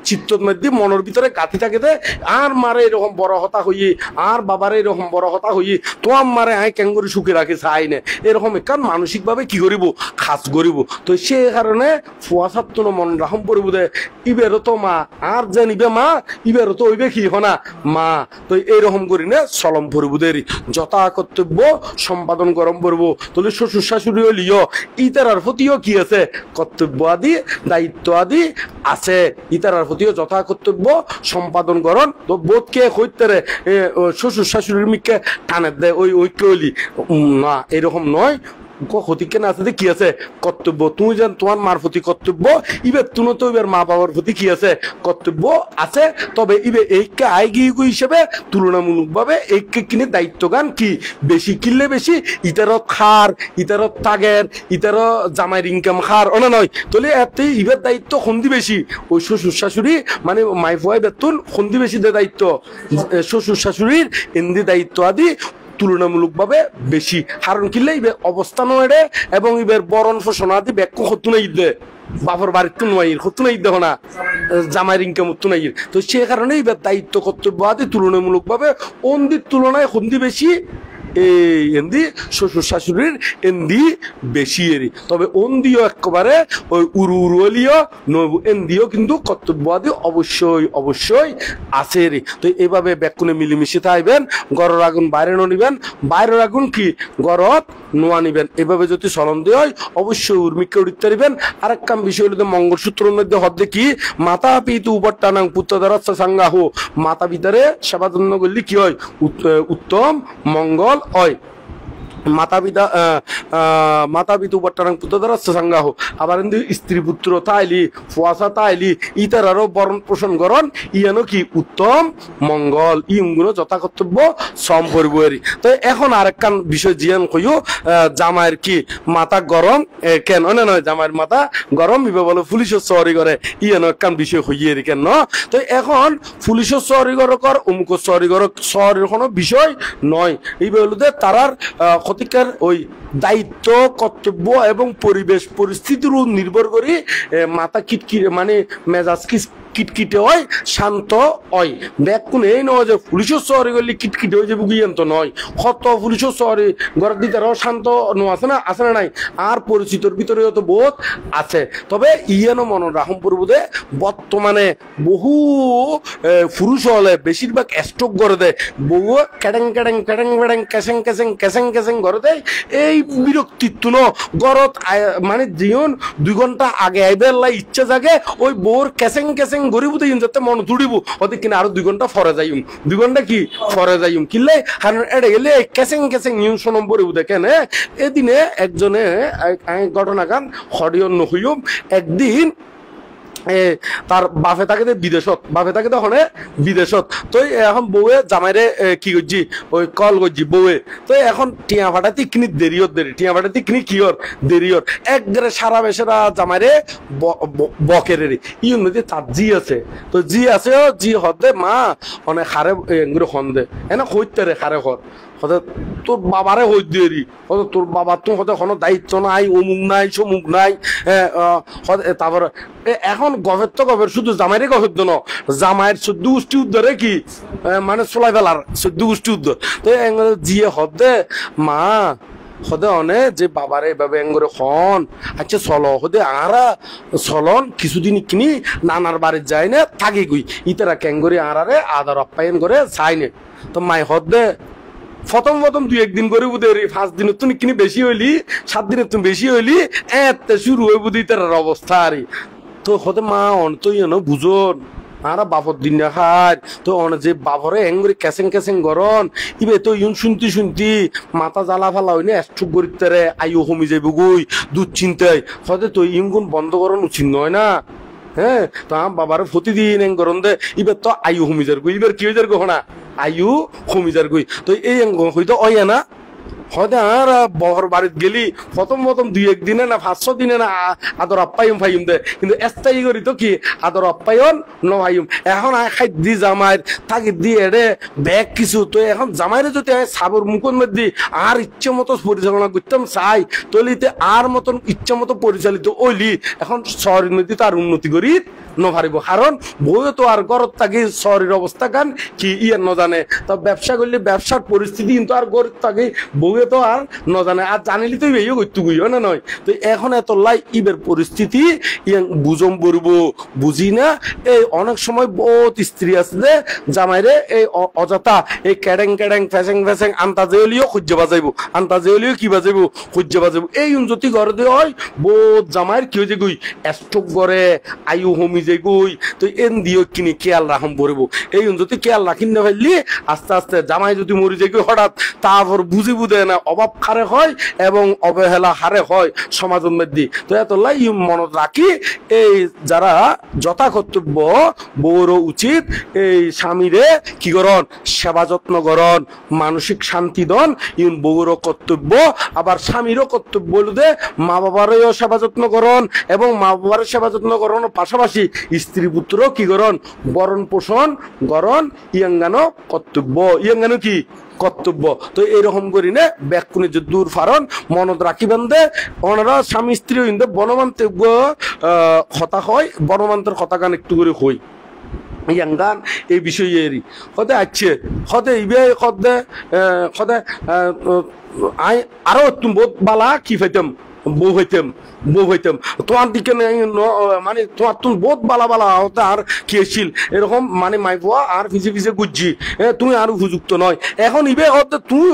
চিত্তর মধ্যে মনের ভিতরে গাঁথি থাকে দে আর মারে এরকম বড় হতা হইয়ে আর বাবারে এরকম বড় হতা হইয়ে তোমার মারে আয় ক্যাঙ্গুরি সুখে রাখে চাই না এরকম কারণ মানসিক ভাবে কি করিব খাস করিব তো সে কারণে ফুয়া ছাত্র মন রাখম পড়িব দে ইবেরও তো মা আর যে নিবে মা ইবেরও তো হইবে কি হনা মা তো এইরকম করি না চলম পড়িব দেরি যথা কর্তব্য সম্পাদন গরম পড়ব তাহলে শ্বশুর শাশুড়ি হলিও ইতারার প্রতিও কি আছে কর্তব্য আদি দায়িত্ব আদি আছে ইতারার প্রতিও যথা কর্তব্য সম্পাদন করন তো বোধকে হইতে শ্বশুর শাশুড়ির মিকে টানে দেয় ওই ঐক্য হইলি না এরকম নয় ক্ষতিকে না আছে কি আছে কর্তব্য তুমি যেন তোমার মার প্রতি কর্তব্য ইবের তুনো তো এবার মা বাবার প্রতি কি আছে কর্তব্য আছে তবে ইবে এইকে আইগি হিসেবে তুলনামূলক ভাবে এইকে কিনে দায়িত্ব গান কি বেশি কিনলে বেশি ইতারত খার ইতারত তাগের ইতারত জামাইয়ের ইনকাম খার অনা নয় তাহলে এতে ইবের দায়িত্ব সন্ধি বেশি ওই শ্বশুর শাশুড়ি মানে মাই ফুয়াই বেতন সন্ধি বেশি দে দায়িত্ব শ্বশুর শাশুড়ির এন্দি দায়িত্ব আদি তুলনামূলকভাবে বেশি কারণ কিনলে ইবের অবস্থান এড়ে এবং ইবের বরণ পোষণ আদি ব্যাখ্য হতো না ঈদ বাপর বাড়ির তো নয় হতো না ঈদ দেখো না জামাইয়ের ইনকাম হতো না তো সে কারণে ইবের দায়িত্ব কর্তব্য আদি তুলনামূলকভাবে অন্দির তুলনায় সন্ধি বেশি এই এন্দি শ্বশুর শাশুড়ির এন্দি বেশি এরি তবে অন্দিও একেবারে ওই উরু উরুলিও নবু এন্দিও কিন্তু কর্তব্য আদি অবশ্যই অবশ্যই আছে এরি তো এইভাবে ব্যাকুনে মিলিমিশে থাকবেন গড়ের আগুন বাইরে নিবেন বাইরের আগুন কি গড়ত নোয়া নিবেন এভাবে যদি চলন দিয়ে হয় অবশ্যই উর্মিকে উড়িতে পারিবেন আরেক কাম বিষয় হলো মঙ্গলসূত্রের মধ্যে হদ্দে কি মাতা পিতু উপর টানাং পুত্র দ্বারা সাঙ্গাহ মাতা পিতারে সেবা যত্ন করলে কি হয় উত্তম মঙ্গল হয় মাতা পিতা উপটাং পুত্র দ্বারা সাঙ্গাহ আবার স্ত্রী পুত্র তাইলি ফুয়াশা তাইলি ইতারারও বরণ পোষণ করন ইয়ানো কি উত্তম মঙ্গল ইগুলো যথা কর্তব্য সম পরিবরি তো এখন আরেক কান বিষয় জিয়ান কইও জামাইয়ের কি মাথা গরম কেন নয় জামাইয়ের মাথা গরম ইবে বলে পুলিশের চহরি করে ইয়ানো এক কান বিষয় হইয়ে কেন ন তো এখন পুলিশের চহরি কর অমুক চহরি কর শহরের কোনো বিষয় নয় ইবে হলো তারার ক্ষতিকার ওই দায়িত্ব কর্তব্য এবং পরিবেশ পরিস্থিতির নির্ভর করে মাথা কিটকিটে মানে মেজাজ কিটকিটে হয় শান্ত হয় ব্যাকুন এই নয় যে পুলিশের শহরে গেলে কিটকিটে হয়ে যাবে গুইয়ান তো নয় কত পুলিশের শহরে ঘরের দিতারাও শান্ত আছে না নাই আর পরিচিতর ভিতরেও তো বোধ আছে তবে ইয়ানো মন রাখম পূর্বদে বর্তমানে বহু পুরুষ হলে বেশিরভাগ স্ট্রোক করে দেয় বউ ক্যাডেং ক্যাডেং ক্যাডেং ক্যাডেং ক্যাসেং ক্যাসেং ক্যাসেং ক্যাসেং করে দেয় এই বিরক্তিত্ব ন গরত মানে জীবন 2 ঘন্টা আগে আইবার লাই ইচ্ছা জাগে ওই বউর ক্যাসেং ক্যাসেং গরিব যাতে মন তুড়িব ওদের কিনা আরো 2 ঘন্টা ফরে যাইম 2 ঘন্টা কি ফরে যাইম কিনলে কারণ এড়ে গেলে ক্যাসেং ক্যাসেং নিউজ নম্বরে দেখেন এদিনে একজনে ঘটনা গান হরিয়ন নহইম একদিন তার বাপে থাকে থাকে তখন বিদেশত তো এখন বউয়ে জামাইরে কি করছি ওই কল করছি বউয়ে তো এখন টিয়া ফাটাতে কিনি দেরি টিয়া ফাটাতে কিনি কিয়র দেরিয়র একবারে সারা বেসারা জামাইরে বকের ইউর মধ্যে তার জি আছে তো জি আছে জি হদে মা অনেক হারে এগুলো হন্দে এনে হইতে রে হারে হর হতে তোর বাবারে হই দেরি হতে তোর বাবার তো হতে কোনো দায়িত্ব নাই অমুক নাই সমুক নাই তারপর এখন গভের শুধু জামাইরে গভের ন জামাইয়ের 14 গোষ্ঠী উদ্ধারে কি মানে চলাই ফেলার 14 গোষ্ঠী উদ্ধার তো জিয়ে হদে মা হদে অনে যে বাবারে এভাবে এঙ্গরে খন আচ্ছা চলো হদে আরা চলন কিছুদিন কিনি নানার বাড়ির যায় না থাকি গুই ইতারা ক্যাঙ্গরি আরারে আদার আপ্যায়ন করে চাইনে তো মাই হদে প্রথম 2-1 দিন করে বুধে 5 দিনের তুমি কিনি বেশি হইলি 7 দিনের তুমি বেশি হইলি এত শুরু হয়ে বুধি তার অবস্থা আরে তো হতে মা অন তো বুঝন আর বাপর দিন না খায় তো অনেক যে বাপরে এঙ্গরি ক্যাসেং গরন ইবে তো ইউন শুনতি মাথা জ্বালা ফালা হইনে একটুক গরিতে রে আয়ু কমি যাইব গুই দুশ্চিন্তায় হতে তো ইউন বন্ধ করন উচিত নয় না হ্যাঁ তো আমার বাবার প্রতিদিন গরম দে ইবার তো আয়ু কমি যার গুই ইবার কি হয়ে যার গহনা আয়ু কমি যার গুই তো এই হইতো অয়া না হয়তো আর বহর বাড়িত গেলি প্রথম দুই একদিনে না 500 দিনে না আদর আপ্যায়ন ফাইম দে, কিন্তু স্থায়ী করি তো কি আদর আপ্যায়ন নভাইম। এখন খাই দি জামাইর থাকি দিয়ে এড়ে ব্যাগ কিছু তো এখন জামাইরে যদি সাবর মুখের মধ্যে আর ইচ্ছে মতো পরিচালনা করতাম চাই তলিতে আর মতন ইচ্ছে মতো পরিচালিত ওইলি এখন শহরের মধ্যে তো আর উন্নতি করি নভারিব, কারণ বউয়ে তো আর গরত থাকি শহরের অবস্থা গান কি ইয়ে ন জানে। তো ব্যবসা করলে ব্যবসার পরিস্থিতি কিন্তু আর গরত থাকি বউয়ে তো আর ন জানে, আর জানিলি তো ইয়েও করতে গুই না নয়। তো এখন এত লাই ইবের পরিস্থিতি ইয়াং বুঝম বলব বুঝি না। এই অনেক সময় বহুত স্ত্রী আছে যে জামাইরে এই অযথা এই ক্যাডেং ক্যাডেং ফ্যাসেং ফ্যাসেং আন্তাজেলিও খুঁজে বাজাইব, আন্তাজেলিও কি বাজাইব খুঁজে বাজাইব। এই যদি ঘরে দিয়ে হয় বহুত জামাইয়ের কি হয়েছে গুই স্ট্রোক করে আয়ু হমি যে গুই। তো এন দিও কিনি খেয়াল রাখম পড়ব। এই যদি খেয়াল রাখি না ফেললি আস্তে আস্তে জামাই যদি মরি যে হঠাৎ তারপর বুঝি বুঝে না অভাব হারে হয় এবং অবহেলা হারে হয় সমাজের মধ্যে। তো এত লাই মনত রাখি এই যারা যথা কর্তব্য বউরও উচিত এই স্বামীরে কি করন সেবা যত্ন করন, মানসিক শান্তি দন ইউন বউরও কর্তব্য। আবার স্বামীরও কর্তব্য বলতে মা বাবারও সেবা যত্ন করন এবং মা বাবার সেবা যত্ন করানোর পাশাপাশি স্ত্রী পুত্র কি করন বরণ পোষণ করন ইয়াঙ্গানো কর্তব্য, ইয়াঙ্গানো কি কর্তব্য। তো এরকম করি নে ব্যাকুনি যে দূর ফারণ মনত রাখিবেন দে ওনারা স্বামী স্ত্রী কিন্তু বনমান্তে কথা হয়, বনমান্তের কথা গান একটু করে হই ইয়াঙ্গান এই বিষয়ে এরি হতে আছে হতে ইবে হতে হতে আই আরো তুমি বহুত বালা কি ফাইতাম বউ হইতাম তোমার দিকে মানে তোমার তুমি বহুত বালা বালা হতে আর কি ছিল এরকম মানে মাই বুয়া আর পিছে পিছে গুজি তুমি আর উপযুক্ত নয়। এখন ইবে হতে তুই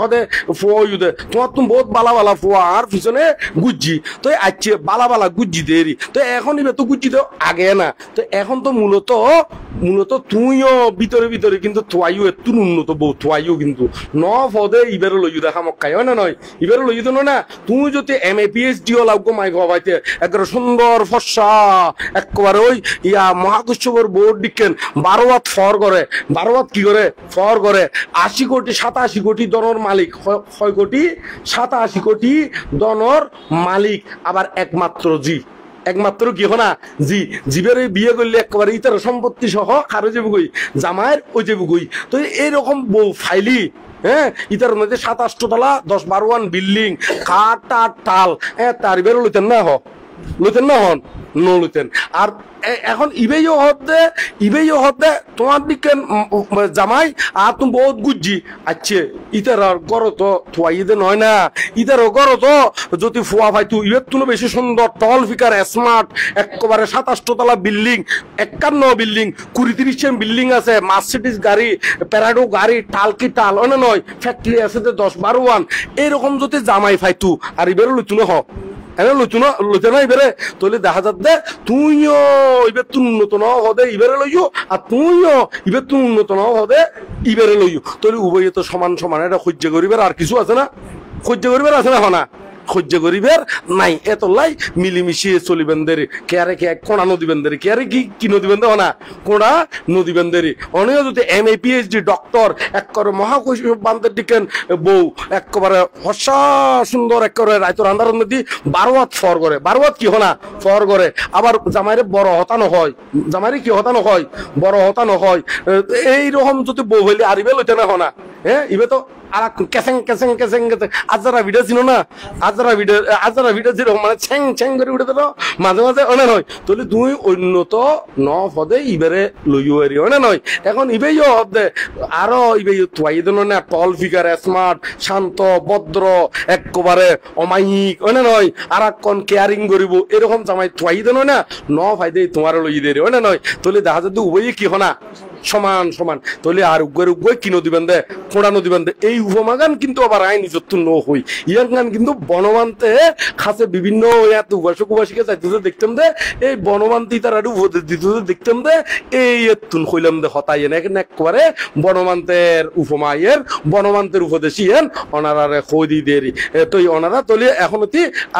হতে ফুয়া দে তোমার তুমি বহুত বালা বালা ফুয়া আর পিছনে গুজি। তো আচ্ছা বালা বালা গুজি দেরি তো এখন ইবে তো গুজি তো আগে না। তো এখন তো মূলত তুইও ভিতরে কিন্তু থোয়াইও একটু উন্নত বউ থোয়াইও কিন্তু ন ফদে ইবেরও লইও দেখা মক্কাই হয় না নয় ইবেরও লইও তো না। তুই যদি MA PhD লাগবো মাই গবাইতে একবারে সুন্দর ফর্সা একেবারে ওই ইয়া মহাকুষ্ঠবর বোর্ড দিকেন 12 ওয়াট ফর করে 12 ওয়াট কি করে ফর করে 80 কোটি 87 কোটি দনর মালিক 6 কোটি 87 কোটি দনর মালিক আবার একমাত্র কি হনা জি জীবের বিয়ে করলে একেবারে ইতার সম্পত্তি সহ কারো যাবো গই জামায়ের ওই যাবো গই। তো এইরকম বউ ফাইলি হ্যাঁ ইতার মধ্যে 27 তলা 10-12 বিল্ডিং কাঠ টাট টাল তার বেরো লইতেন না হন নলুতেন। আর এখন ইবেইও হতে তোমার দিকে জামাই আর তুমি বহুত গুজি আচ্ছা ইতার গর তো থুয়াইদে নয় না ইতার গর তো যদি ফুয়া ভাই তুই ইবের তুলো বেশি সুন্দর টল ফিকার স্মার্ট একেবারে 27 তলা বিল্ডিং 51 বিল্ডিং 20-30 বিল্ডিং আছে মার্সিডিজ গাড়ি প্যারাডো গাড়ি টালকি টাল অনে নয় ফ্যাক্টরি আছে 10-12 এইরকম যদি জামাই ফাই তু আর ইবেরও লুতুনো হ এনে লইতে না ইবেরে তলে দেখা যাচ্ছে তুইও ইবের তুন উন্নত ন হদে ইবেরে লইও আর তুইও ইবের তুন উন্নত ন হদে ইবেরে লইও তলে উভয়ে তো সমান এটা সহ্য করিবার আর কিছু আছে না সহ্য করিবার আছে না হনা সহ্য করিবার নাই এত লাই মিলিমিশিয়ে চলিবেন দেরি কেয়ারে কে কোনা নদীবেন দেরি কেয়ারে কি নদীবেন দে হনা কোনা নদীবেন দেরি অনেক যদি MA PhD ডক্টর একবারে মহাকুশ বান্ধের দিকেন বউ একেবারে হসা সুন্দর একেবারে রাইতর আন্ধারের মধ্যে 12 ওয়াট ফর করে 12 ওয়াট কি হনা ফর করে আবার জামাইরে বড় হতানো হয় জামাইরে কি হতানো হয় বড় হতানো হয়। এইরকম যদি বউ হইলে আরিবে লইতে না হনা হ্যাঁ ইবে তো আর কেসেং আজারা ভিডিও ছিল না আজারা ভিডিও ছিল মানে ছ্যাং করে উঠে দিল মাঝে অনে নয় তাহলে তুই উন্নত ন হদে ইবেরে লইও এরি অনে নয়। এখন ইবেইও হদে আরো ইবেই তুয়াই দিল না টল ফিগার স্মার্ট শান্ত ভদ্র একেবারে অমায়িক অনে নয় আর কোন কেয়ারিং করিব এরকম জামাই তুয়াই দিল না ন ফাইদে তোমার লই দেরি অনে নয় তাহলে দেখা যাচ্ছে উভয়ে কি হনা সমান তাহলে আর উগ্র কিনো দিবেন দে কোড়ানো দিবেন দে। এই উপমাগান কিন্তু আবার আইন নিজত্ব ন হই ইয়ান গান কিন্তু বনমান্তে খাসে বিভিন্ন উপাসকে চাইতে দেখতাম দে এই বনমান্তি তার আর দিতে দেখতাম দে এই তুন হইলাম দে হতাই একবারে বনমান্তের উপদেশী এন অনারারে খদি দেরি তো অনারা তলে এখন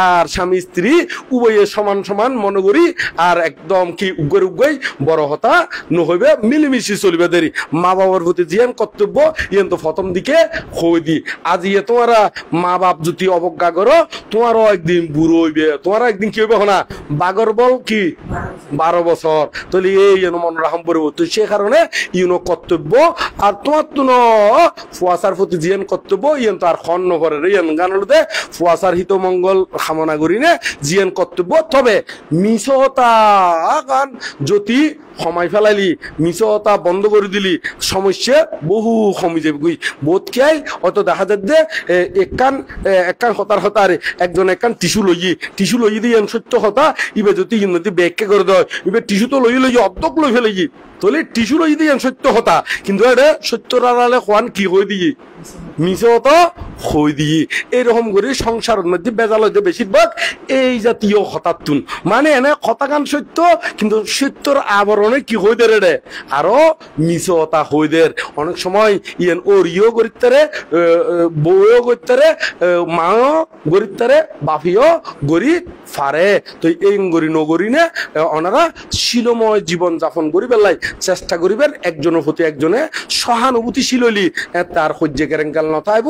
আর স্বামী স্ত্রী উভয়ে সমান মনে করি আর একদম কি উগ্রই বড় হতা নহইবে মিলিমিশি মিশে চলিবে দেরি মা বাবার প্রতি জিয়ান কর্তব্য ইয়েন তো প্রথম দিকে হই দি আজ ইয়ে তোমারা মা বাপ যদি অবজ্ঞা করো তোমারও একদিন বুড়ো হইবে তোমারও একদিন কি হইবে না বাগর বল কি 12 বছর তাহলে এই মনে রাখম পরিবর্তন সে কারণে ইউনো কর্তব্য আর তোমার তো ফুয়াশার প্রতি জিয়ান কর্তব্য ইয়েন তো আর খন্ন করে ইয়েন গানতে ফুয়াশার হিত মঙ্গল কামনা করি না জিয়ান কর্তব্য তবে মিশতা গান যদি সময় ফেলাইলি মিশতা বন্ধ করে দিলি সমস্যা বহু কমি যাবে গুই বোধ খেয়াই অত দেখা যায় যে একখান হতার একজন একখান টিস্যু লই দিয়ে সত্য কথা ইবে যদি ইউনতি ব্যাখ্যা করে দেয় ইবে টিস্যু তো লই অর্ধক লই ফেলেছি তাহলে টিস্যু লই দিয়ে সত্য কথা কিন্তু এটা সত্যর আড়ালে খোয়ান কি হয়ে দিয়ে মিশত হই দিয়ে এরকম করে সংসারের মধ্যে বেজাল হইতে বেশিরভাগ এই জাতীয় হতাতুন মানে এনে কথাগান সত্য কিন্তু সত্যর আবরণে কি হই দে রে আরো মিশতা হই দের অনেক সময় ইয়েন ওরিও গরিতারে বউও গরিতারে মাও গরিতারে বাফিও গরি ফারে তো এই গরি নগরি না ওনারা শিলময় জীবন যাপন করি বেলাই চেষ্টা করিবেন একজনের প্রতি একজনে সহানুভূতিশীল হইলি তার সহ্য কেরেঙ্কাল নথাইব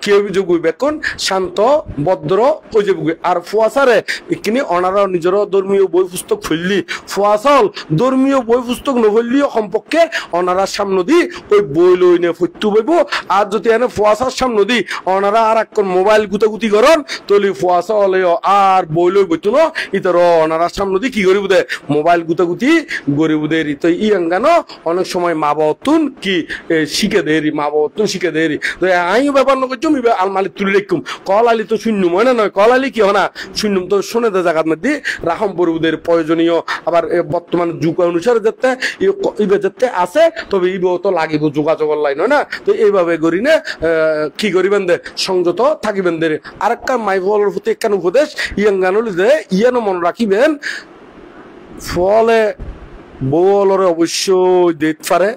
কেউ যোগ বেকন শান্ত ভদ্র ওই যে আর ফুয়াশারে এখানে ওনারা নিজের ধর্মীয় বই পুস্তক ফেললি ফুয়াশল ধর্মীয় বই পুস্তক নফেললিও সম্পর্কে ওনারা সামনে দি ওই বই লই নে ফত্যু বইব আর যদি এনে ফুয়াশার সামনে দি ওনারা আর এক মোবাইল গুতাগুতি করন তলি ফুয়াশল আর বই লই বইতো না ইতর ওনারা সামনে দি কি করিব দে মোবাইল গুতাগুতি গরিব দেরি তো ই আঙ্গানো অনেক সময় মা বাবতুন কি শিখে দেরি মা বাবতুন শিখে দেরি তো আইও ব্যাপার নয় জমি আলমালি তুলি রেখুম কল আলি তো শূন্য হয় না নয় কল আলি কি হয় না শূন্য তো শুনে দে জায়গার মধ্যে রাখম পরিবদের প্রয়োজনীয় আবার বর্তমান যুগ অনুসারে যাতে ইবে যাতে আছে তবে ইবে তো লাগিব যোগাযোগের লাইন হয় না তো এইভাবে করি না কি করিবেন দে সংযত থাকিবেন দে আরেকটা মাইফলের প্রতি একখান উপদেশ ইয়াঙ্গানুল যে ইয়ানো মনে রাখিবেন ফলে বউলরে অবশ্যই দেখতে পারে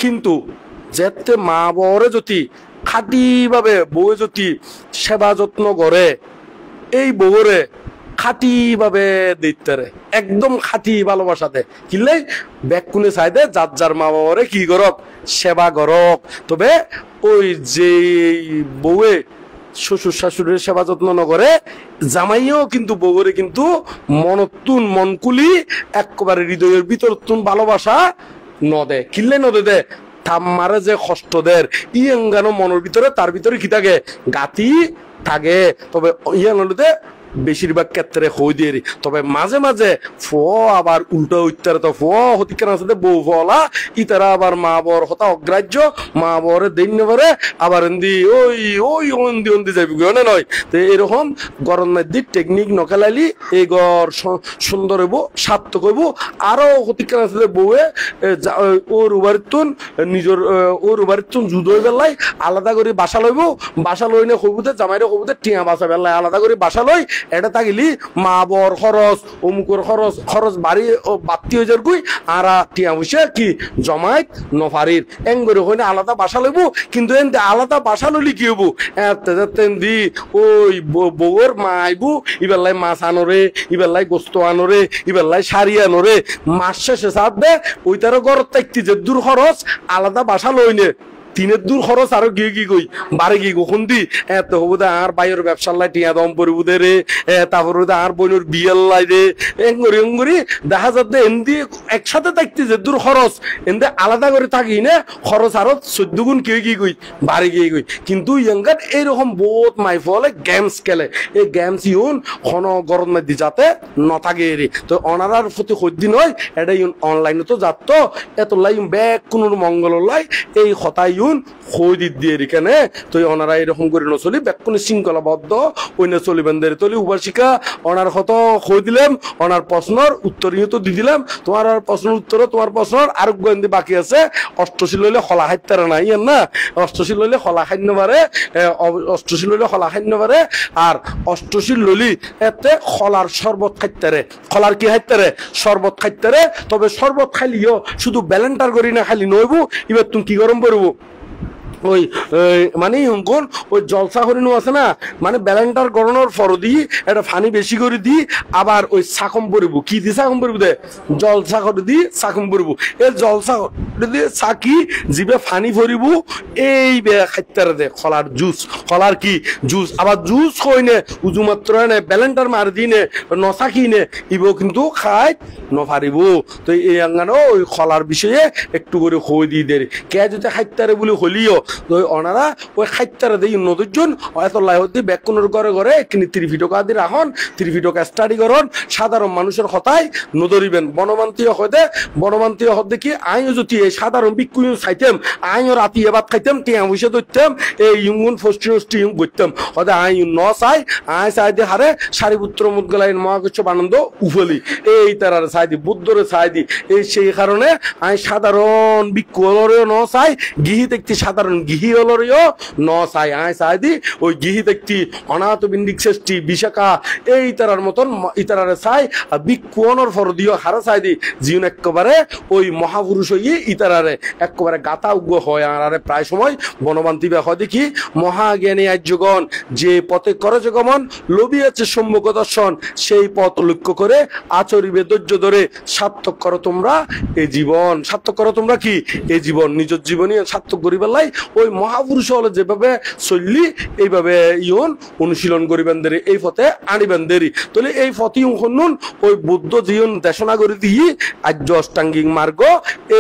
কিন্তু যেতে মা বউরে যদি খাঁটিভাবে বউ যদি সেবা যত্ন করে এই বউরে খাঁটিভাবে দেখতে একদম খাঁটি ভালোবাসাতে কিনলে ব্যাকুনে চাইদে যার যার মা বাবারে কি করক সেবা করক তবে ওই যে বউয়ে শ্বশুর শাশুড়ির সেবা যত্ন নকরে জামাইও কিন্তু বউরে কিন্তু মনতুন মনকুলি একেবারে হৃদয়ের ভিতরতুন ভালোবাসা নদে কিনলে নদে দে থাম্মারে যে কষ্ট দের ইয়াঙ্গানো মনের ভিতরে তার ভিতরে কি থাকে গাতি থাকে তবে ইয়া নদে বেশিরভাগ ক্ষেত্রে হই দিয়ে তবে মাঝে মাঝে আবার উল্টো উত্তরে তো হতিকার আছে বউ ফলা ইতারা আবার মা বর হতা অগ্রাহ্য মা বরে দিন নেবারে আবার এন্দি ওই অন্দি যাবি না নয় তো এরকম গরম দিক টেকনিক নকালালি এই গড় সুন্দর হইব সার্থক হইব আরো হতিকার আছে বউয়ে ওর উবারিতুন নিজের ওর উবারিতুন যুদ্ধ হয়ে বেলাই আলাদা করে বাসা লইব বাসা লই নে হইবুতে জামাইরে হইবুতে টিয়া বাসা বেলাই আলাদা করে বাসা লই এটা থাকিলি মা বর খরচ অমুকর খরচ বাড়ি ও বাত্তি হয়ে যার গুই আর টিয়া বসে কি জমাইত নফারির এঙ্গরে হইনে আলাদা বাসা লইব কিন্তু এনতে আলাদা বাসা লইলি কি হবো দি ওই বউর মা আইবু ইবেলাই মাছ আনরে ইবেলাই গোস্ত আনরে ইবেলাই শাড়ি আনরে মাস শেষে সাথ দে ওই তার গড় তাইতি যে দূর খরচ আলাদা বাসা লইনে তিনের দূর খরচ আরো গিয়ে কি কই বারে গিয়ে কখন দি এত হবো দে আর বাইরের ব্যবসার লাই টিয়া দম পরিব দে রে তারপরে আর বোনের বিয়ের লাই রে এঙ্গরি দেখা যাচ্ছে এমনি একসাথে থাকতে যে দূর খরচ এমনি আলাদা করে থাকি না খরচ আরো 14 গুণ কি কই বারে গিয়ে কই কিন্তু ইয়াঙ্গার এইরকম বহুত মাইফলে গেমস খেলে এই গেমস ইউন খন গরম মধ্যে যাতে নথাকে রে তো অনারার প্রতি সদ্যি নয় এটা ইউন অনলাইনে তো যাত এত লাই ব্যাগ কোন মঙ্গল লাই এই হতাই হই দিয়ে এখানে তো ওনারা এরকম করে নচলি ব্যাকুনি শৃঙ্খলাবদ্ধ অন্য চলিবেন তলি উপাসিকা ওনার কত হই দিলাম ওনার প্রশ্নর উত্তর তো দি দিলাম তোমার আর প্রশ্নের উত্তর তোমার প্রশ্নর আর গন্দি বাকি আছে অষ্টশীল লইলে খলা খাইতারে নাই না অষ্টশীল লইলে খলা খাইন পারে অষ্টশীল লইলে খলা খাইন পারে আর অষ্টশীল ললি এতে খলার শরবত খাইতারে খলার কি খাইতারে শরবত খাইতারে তবে শরবত খাইলিও শুধু ব্যালেন্টার করি না খালি নইব এবার তুমি কি গরম পড়বো ওই মানে কোন ওই জলসা হরিণও আছে না মানে ব্যালেন্টার গড়ানোর ফর দি এটা ফানি বেশি করে দি আবার ওই সাকম পরিব কি দি সাকম পরিব দে জলসা করে দি সাকম পরিব এই জলসা করে দি সাকি জিবে ফানি ভরিব এই খাইতারে দে খলার জুস খলার কি জুস আবার জুস কইনে উজু মাত্র নে ব্যালেন্টার মার দিনে নসাকি নে ইবো কিন্তু খাই নফারিব তো এই আঙ্গানো ওই খলার বিষয়ে একটু করে কই দি দে কে যদি খাইতারে বলে হলিও ওই ওনারা ওই খাইতারে দেই নদীজন এত লাই হতে ব্যাকুনের ঘরে ঘরে কিনি 30 টাকা দিয়ে রাখন 30 টাকা স্টাডি করন সাধারণ মানুষের কথাই নদরিবেন বনমান্তীয় হতে কি আইও যদি এই সাধারণ বিক্ষু চাইতাম আইও রাতি এবার খাইতাম টিয়া বসে ধরতাম এই ইউন ফষ্টি করতাম হতে আই ন চাই আই চাই দিয়ে হারে সারিপুত্র মুদগলাইন মহাকৃষ্ণ আনন্দ উফলি এই তার চাই দি বুদ্ধরে চাই দি এই সেই কারণে আই সাধারণ বিক্ষু হলরেও ন চাই গিহি দেখতে সাধারণ গিহি হলরেও ন চাই আই চাই দি ওই গিহি দেখতে অনাথ বিন্দিক শ্রেষ্ঠী বিশাখা এই তারার মতন ইতারারে চাই আর বিক্ষুয়নর ফর দিও হারা চাই দি জীবন একেবারে ওই মহাপুরুষ হইয়ে ইতারারে একেবারে গাতা উগ্র হয় আর প্রায় সময় বনবান্তি হয় দেখি মহাজ্ঞানী আর্যগণ যে পথে করজ গমন লোভিয়াছে সম্মুখ দর্শন সেই পথ লক্ষ্য করে আচরিবে ধৈর্য ধরে সার্থক করো তোমরা এই জীবন সার্থক করো তোমরা কি এই জীবন নিজের জীবনী সার্থক করিবার লাই ওই মহাপুরুষ হলে যেভাবে চললি এইভাবে অনুশীলন করিবেন দেরি এই পথে আনিবেন দেরি তাহলে এই পথে শুনুন ওই বুদ্ধ জীবন দেশনা করে দিয়ে আর্য অষ্টাঙ্গিক মার্গ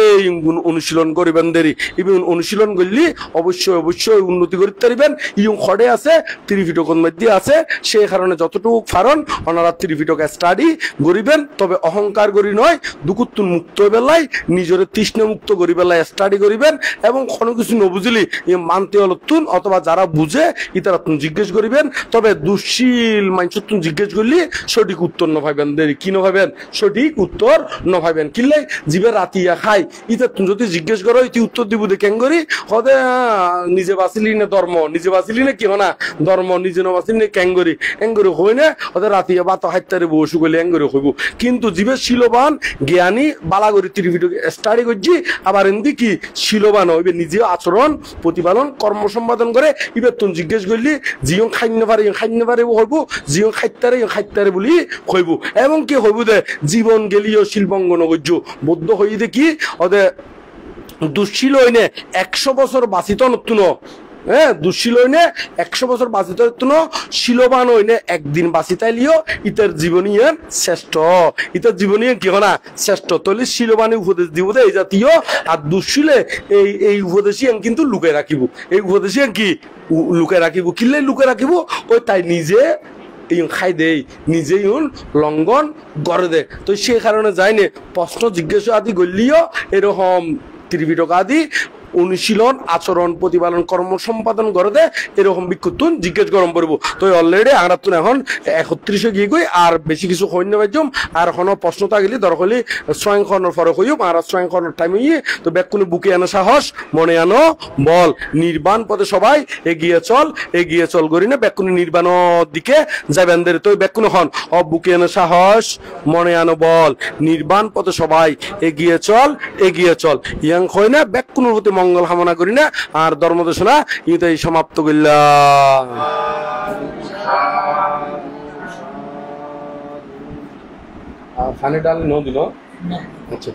এই অনুশীলন করিবেন দেরি এবং অনুশীলন করলি অবশ্যই উন্নতি করতে পারিবেন ইয়ং খড়ে আছে 30 ফিটকন মধ্যে আছে সেই কারণে যতটুকু ফারণ ওনারা 30 ফিটকা স্টাডি করিবেন তবে অহংকার করি নয় দুকুত্তুন মুক্ত বেলায় নিজের তৃষ্ণা মুক্ত করি বেলায় স্টাডি করিবেন এবং কোনো কিছু নবুঝিলি মানতে হলতুন অথবা যারা বুঝে ইতারা তুমি জিজ্ঞেস করিবেন তবে দুঃশীল মানুষ তুমি জিজ্ঞেস করলি সঠিক উত্তর ন পাইবেন দেরি কি ন পাইবেন সঠিক উত্তর ন পাইবেন কিনলে জীবে রাতিয়া খাই ইতা তুমি যদি জিজ্ঞেস করো ইতি উত্তর দিব দে কেন করি হদে নিজে বাঁচিলি না ধর্ম নিজে বাঁচিলি না কি না ধর্ম নিজে নবাচিলি না ক্যাঙ্গরি এঙ্গরি হই না ওদের রাতিয়া বাত হাইতারে বসু গেলে এঙ্গরি হইব কিন্তু জীবের শিলবান জ্ঞানী বালাগরি 30 ফিট স্টাডি করছি আবার এমনি কি শিলবান হইবে নিজে আচরণ প্রতিপালন কর্ম সম্পাদন করে এবার তুমি জিজ্ঞেস করলি জিও খাইনে পারে হইব জিও খাইতারে বলি হইব এবং কি হইব দে জীবন গেলিও শিল্পঙ্গ নগর্য বৌদ্ধ হই দেখি ওদের দুঃশীল হইনে 100 বছর বাঁচিত নতুন হ্যাঁ দুঃশীল হইনে 100 বছর বাঁচিত নতুন শিলবান হইনে একদিন বাঁচিতাইলিও ইতার জীবনী শ্রেষ্ঠ ইতার জীবনী কি না শ্রেষ্ঠ তলে শিলবানী উপদেশ দিব এই জাতীয় আর দুঃশীলে এই উপদেশই কিন্তু লুকাই রাখিব এই উপদেশই কি লুকাই রাখিব কিনলে লুকাই রাখিব ওই তাই নিজে খাই দেই নিজেই লঙ্ঘন করে দে তো সেই কারণে যায়নি প্রশ্ন জিজ্ঞাসা আদি করলিও এরকম 30 ফিটকা আদি অনুশীলন আচরণ প্রতিপালন কর্ম সম্পাদন করে দে এরকম বিক্ষুতুন জিজ্ঞেস গরম করবো তো অলরেডি আমরা তো এখন 31 গিয়ে গই আর বেশি কিছু সৈন্য বাজ্যম আর এখনো প্রশ্ন থাকলে দরকারি স্বয়ংখনের ফরক হইম আর স্বয়ংখনের টাইম হইয়ে তো ব্যাকুনি বুকে আনো সাহস মনে আনো বল নির্বাণ পথে সবাই এগিয়ে চল করি না ব্যাকুনি নির্বাণের দিকে যাবেন দের তো ব্যাকুনি হন বুকে আনো সাহস মনে আনো বল নির্বাণ পথে সবাই এগিয়ে চল ইয়াং হয় না ব্যাকুনের হতে মঙ্গল কামনা করি না আর ধর্মদেশনা ইতাই সমাপ্ত করলাম ফানি ডাল নো দিল আচ্ছা